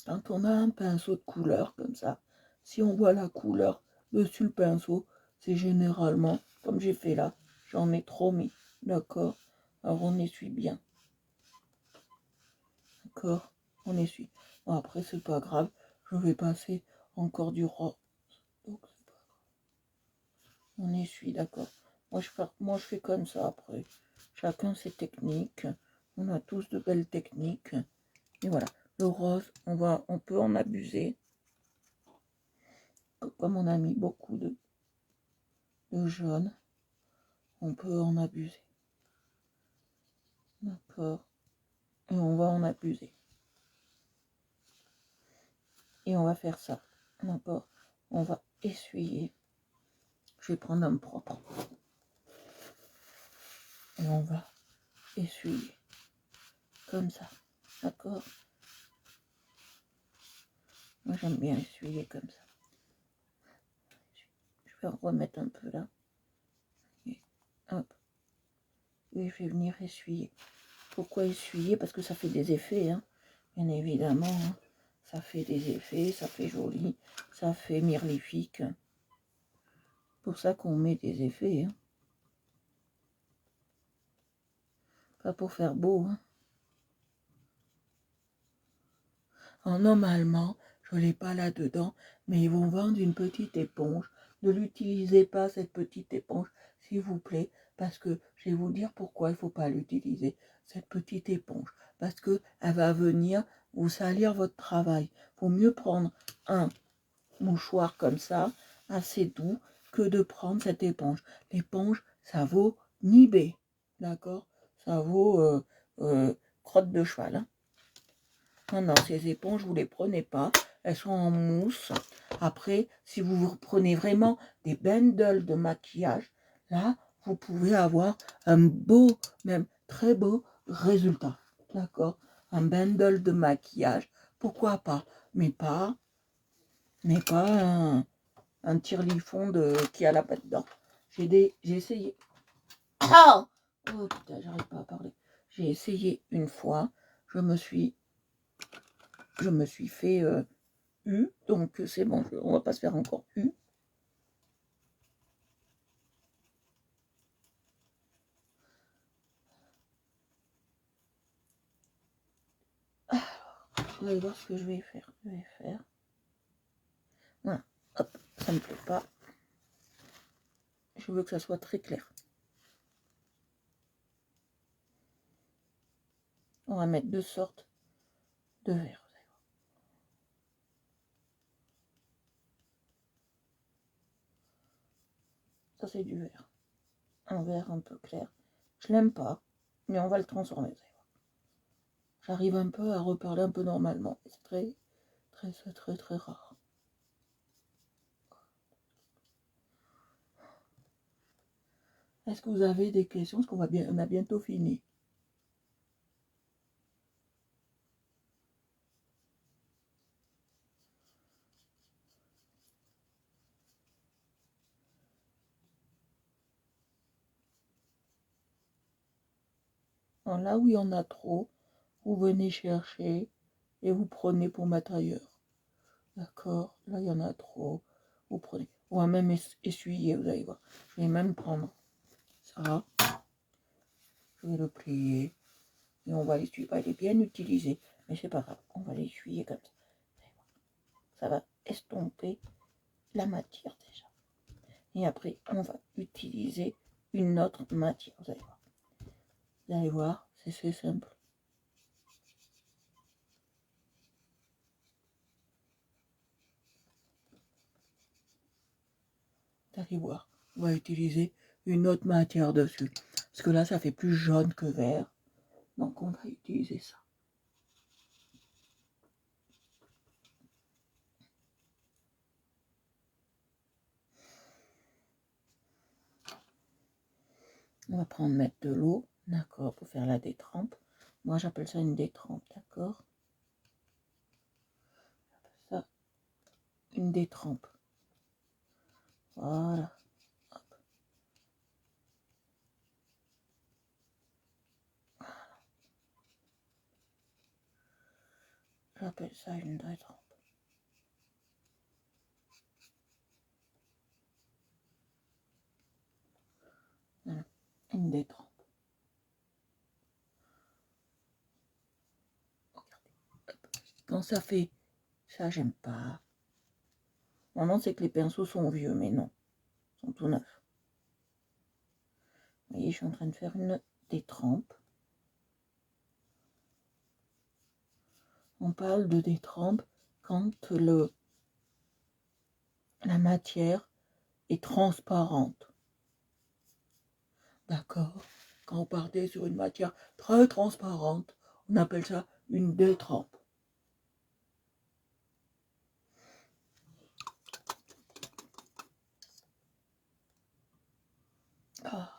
Quand on a un pinceau de couleur comme ça, si on voit la couleur dessus le pinceau, c'est généralement, comme j'ai fait là, j'en ai trop mis. D'accord. Alors on essuie bien. D'accord. On essuie. Bon, après, c'est pas grave. Je vais passer encore du rose. Donc, c'est pas grave. On essuie, d'accord. Moi, je fais comme ça après. Chacun ses techniques. On a tous de belles techniques. Et voilà. Le rose, on peut en abuser. Comme on a mis beaucoup de jaune, on peut en abuser. D'accord. Et on va en abuser. Et on va faire ça. D'accord. On va essuyer. Je vais prendre un propre. Et on va essuyer. Comme ça. D'accord. Moi, j'aime bien essuyer comme ça. Je vais remettre un peu là. Et hop. Et je vais venir essuyer. Pourquoi essuyer? Parce que ça fait des effets, hein. Bien évidemment. Hein. Ça fait des effets, ça fait joli, ça fait mirlifique. C'est pour ça qu'on met des effets. Hein. Pas pour faire beau. Hein. Alors, normalement, je ne l'ai pas là-dedans, mais ils vont vendre une petite éponge. Ne l'utilisez pas, cette petite éponge, s'il vous plaît, parce que je vais vous dire pourquoi il ne faut pas l'utiliser, cette petite éponge. Parce qu'elle va venir vous salir votre travail. Il faut mieux prendre un mouchoir comme ça, assez doux, que de prendre cette éponge. L'éponge, ça vaut nibé, d'accord? Ça vaut crotte de cheval. Hein. Non, ces éponges, vous ne les prenez pas. Elles sont en mousse. Après, si vous prenez vraiment des bundles de maquillage, là, vous pouvez avoir un beau, même très beau résultat. D'accord? Un bundle de maquillage, pourquoi pas? Mais pas un tire-lifon qui a la patte dedans. J'ai essayé. Ah oh putain, j'arrive pas à parler. J'ai essayé une fois. Je me suis fait U, donc c'est bon, on va pas se faire encore U. Alors, vous allez voir ce que je vais faire. Voilà, hop, ça me plaît pas. Je veux que ça soit très clair. On va mettre deux sortes de verres. Ça c'est du vert. Un vert un peu clair. Je l'aime pas, mais on va le transformer. J'arrive un peu à reparler un peu normalement. C'est très rare. Est-ce que vous avez des questions? Parce on a bientôt fini. Alors là où il y en a trop, vous venez chercher et vous prenez pour mettre ailleurs. D'accord? Là, il y en a trop. Vous prenez. On va même essuyer, vous allez voir. Je vais même prendre ça. Je vais le plier. Et on va l'essuyer. Il est bien utilisé. Mais c'est pas grave. On va l'essuyer comme ça. Ça va estomper la matière déjà. Et après, on va utiliser une autre matière. Vous allez voir. Vous allez voir, c'est simple. Vous allez voir, on va utiliser une autre matière dessus. Parce que là, ça fait plus jaune que vert. Donc, on va utiliser ça. On va mettre de l'eau, d'accord, pour faire la détrempe. Moi, j'appelle ça une détrempe, d'accord. J'appelle ça une détrempe. Voilà. Hop. Voilà. J'appelle ça une détrempe. Voilà. Une détrempe. Quand ça fait ça, j'aime pas. Normalement, c'est que les pinceaux sont vieux, mais non, ils sont tout neufs. Vous voyez, je suis en train de faire une détrempe. On parle de détrempe quand la matière est transparente. D'accord? Quand on partait sur une matière très transparente, on appelle ça une détrempe. Ah.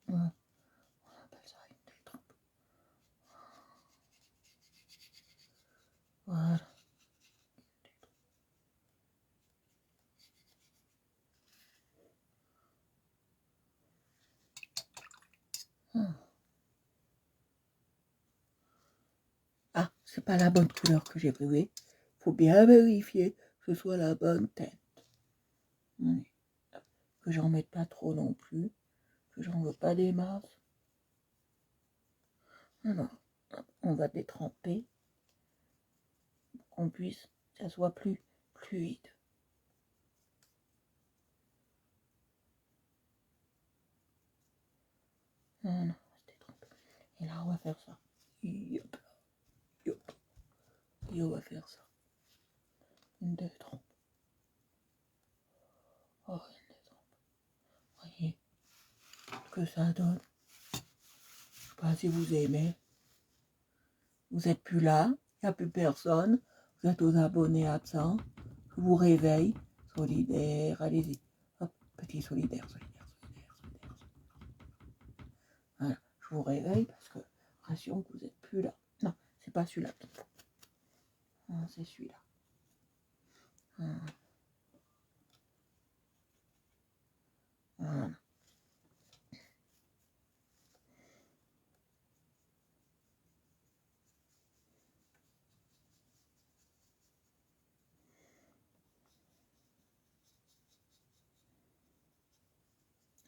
Ouais. On appelle ça une détrempe. Voilà. Ah, c'est pas la bonne couleur que j'ai pris. Faut bien vérifier que ce soit la bonne teinte. Oui. Que j'en mette pas trop non plus, que j'en veux pas des masses. Alors, on va détremper, qu'on puisse, que ça soit plus fluide. Voilà, et là, on va faire ça. Yop, yop. Et on va faire ça. Une détrempe. Oh, une détrempe. Voyez ce que ça donne. Je sais pas si vous aimez. Vous êtes plus là, il n'y a plus personne. Vous êtes aux abonnés absents. Je vous réveille. Solidaire, allez-y. Hop, petit solidaire, solidaire, solidaire, solidaire. Voilà, je vous réveille parce que l'impression que vous n'êtes plus là. Non, c'est pas celui-là qu'il faut. Non, c'est celui-là. Voilà.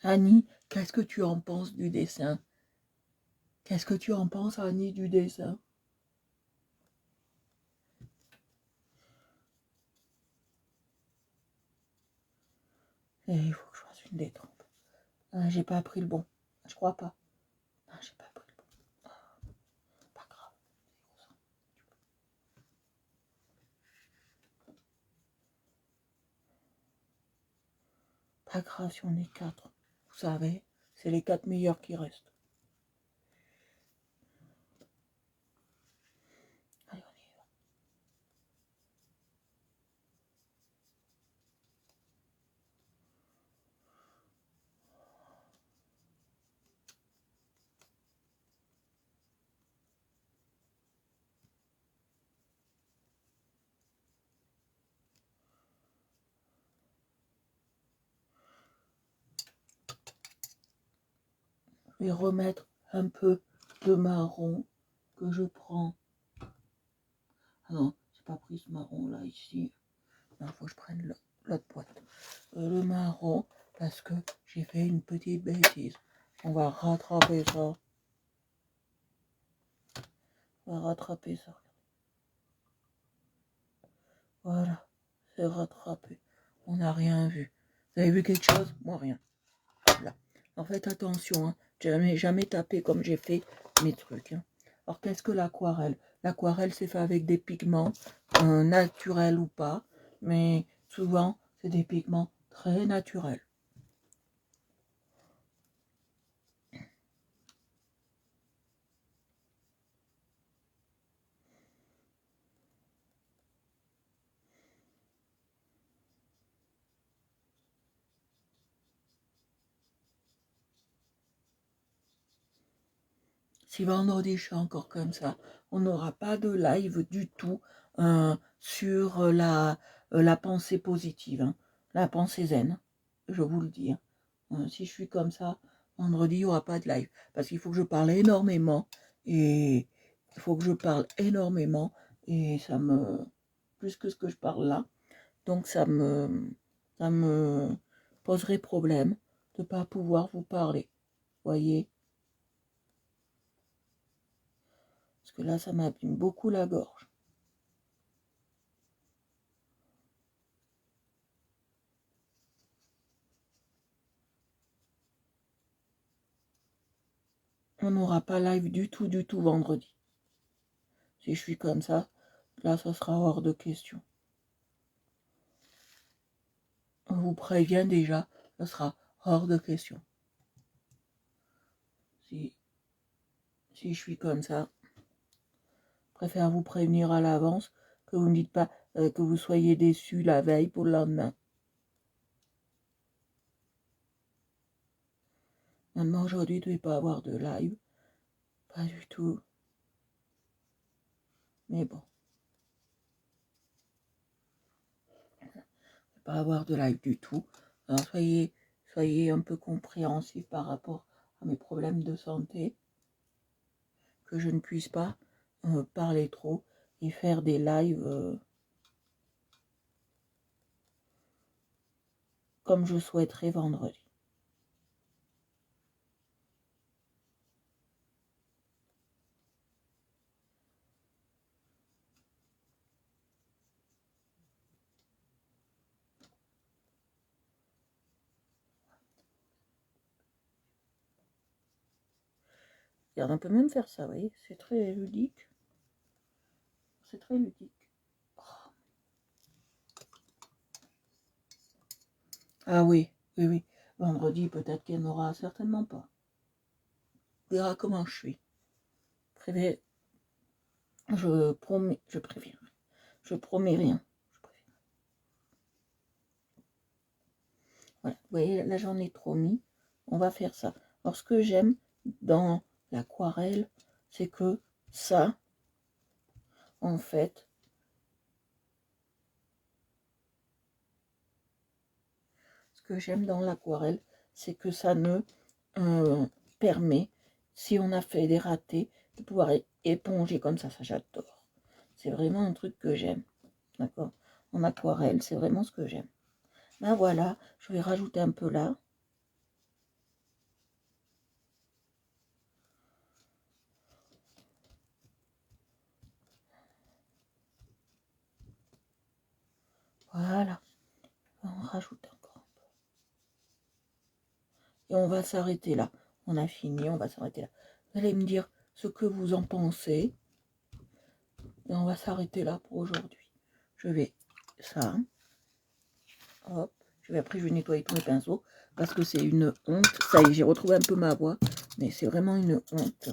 Annie, qu'est-ce que tu en penses du dessin? Qu'est-ce que tu en penses, Annie, du dessin? Et il faut que je fasse une détrempe. J'ai pas pris le bon. Je crois pas. Non, j'ai pas pris le bon. Pas grave. Pas grave si on est 4. Vous savez, c'est les 4 meilleurs qui restent. Allez, on y va. vais remettre un peu de marron que je prends. Ah non, j'ai pas pris ce marron là ici. Il faut que je prenne l'autre boîte. Le marron, parce que j'ai fait une petite bêtise. On va rattraper ça. On va rattraper ça. Voilà, c'est rattrapé. On n'a rien vu. Vous avez vu quelque chose? Moi, rien. Là. En fait, attention, hein. Jamais tapé comme j'ai fait mes trucs. Hein. Alors, qu'est-ce que l'aquarelle? L'aquarelle, c'est fait avec des pigments, naturels ou pas, mais souvent, c'est des pigments très naturels. Si vendredi je suis encore comme ça, on n'aura pas de live du tout sur la pensée positive, hein, la pensée zen, je vous le dis. Hein. Si je suis comme ça, vendredi, il n'y aura pas de live. Parce qu'il faut que je parle énormément. Et il faut que je parle énormément. Et ça me... Plus que ce que je parle là. Donc ça me poserait problème de ne pas pouvoir vous parler. Voyez? Parce que là, ça m'abîme beaucoup la gorge. On n'aura pas live du tout vendredi. Si je suis comme ça, là, ça sera hors de question. On vous prévient déjà, ça sera hors de question. Si je suis comme ça, je préfère vous prévenir à l'avance que vous ne dites pas que vous soyez déçus la veille pour le lendemain. Maintenant, aujourd'hui, il ne devait pas avoir de live. Pas du tout. Mais bon. Il ne devait pas avoir de live du tout. Alors, soyez un peu compréhensifs par rapport à mes problèmes de santé. Que je ne puisse pas parler trop et faire des lives comme je souhaiterais vendredi. Regarde, on peut même faire ça, vous voyez, c'est très ludique. C'est très ludique. Oh. Ah oui. Vendredi, peut-être qu'il n'y en aura certainement pas. On verra comment je suis. Je promets rien. Je promets rien. Voilà, vous voyez, là j'en ai trop mis. On va faire ça. Alors, ce que j'aime dans l'aquarelle, c'est que ça, en fait, ce que j'aime dans l'aquarelle, c'est que ça ne permet, si on a fait des ratés, de pouvoir éponger comme ça j'adore. C'est vraiment un truc que j'aime. D'accord? En aquarelle, c'est vraiment ce que j'aime. Ben voilà, je vais rajouter un peu là. Voilà. On rajoute encore un peu. Et on va s'arrêter là. On a fini, on va s'arrêter là. Vous allez me dire ce que vous en pensez. Et on va s'arrêter là pour aujourd'hui. Je vais ça. Hop. Après, je vais nettoyer tous mes pinceaux. Parce que c'est une honte. Ça y est, j'ai retrouvé un peu ma voix. Mais c'est vraiment une honte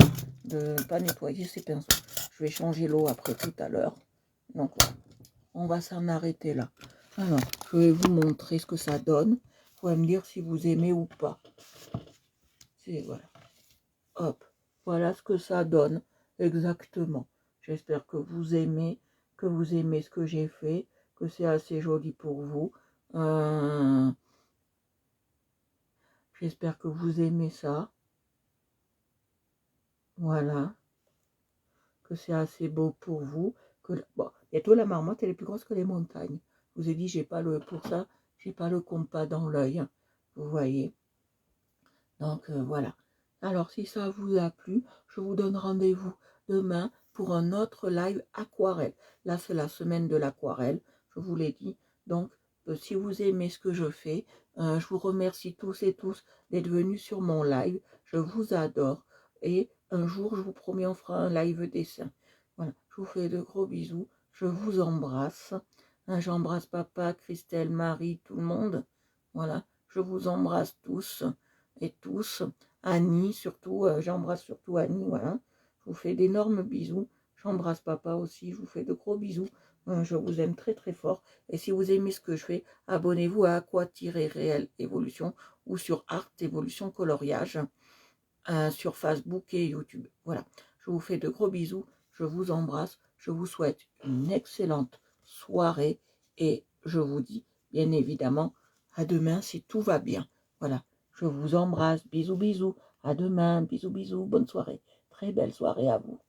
de ne pas nettoyer ces pinceaux. Je vais changer l'eau après tout à l'heure. Donc, on va s'en arrêter là. Alors, je vais vous montrer ce que ça donne. Vous pouvez me dire si vous aimez ou pas. C'est voilà. Hop. Voilà ce que ça donne exactement. J'espère que vous aimez ce que j'ai fait, que c'est assez joli pour vous. J'espère que vous aimez ça. Voilà, que c'est assez beau pour vous. Que, bon, bientôt la marmotte, elle est plus grosse que les montagnes. Je vous ai dit, j'ai pas le, pour ça, j'ai pas le compas dans l'œil. Vous voyez. Donc voilà. Alors si ça vous a plu, je vous donne rendez-vous demain pour un autre live aquarelle. Là c'est la semaine de l'aquarelle, je vous l'ai dit. Donc si vous aimez ce que je fais, je vous remercie tous et tous d'être venus sur mon live. Je vous adore. Et un jour, je vous promets, on fera un live dessin. Voilà, je vous fais de gros bisous. Je vous embrasse. J'embrasse papa, Christelle, Marie, tout le monde. Voilà, je vous embrasse tous et tous. Annie, surtout, j'embrasse surtout Annie, voilà. Je vous fais d'énormes bisous. J'embrasse papa aussi, je vous fais de gros bisous. Je vous aime très très fort. Et si vous aimez ce que je fais, abonnez-vous à Aqua-Réel Évolution ou sur Art Évolution Coloriage sur Facebook et YouTube. Voilà, je vous fais de gros bisous. Je vous embrasse. Je vous souhaite une excellente soirée et je vous dis bien évidemment à demain si tout va bien. Voilà, je vous embrasse. Bisous, bisous. À demain. Bisous, bisous. Bonne soirée. Très belle soirée à vous.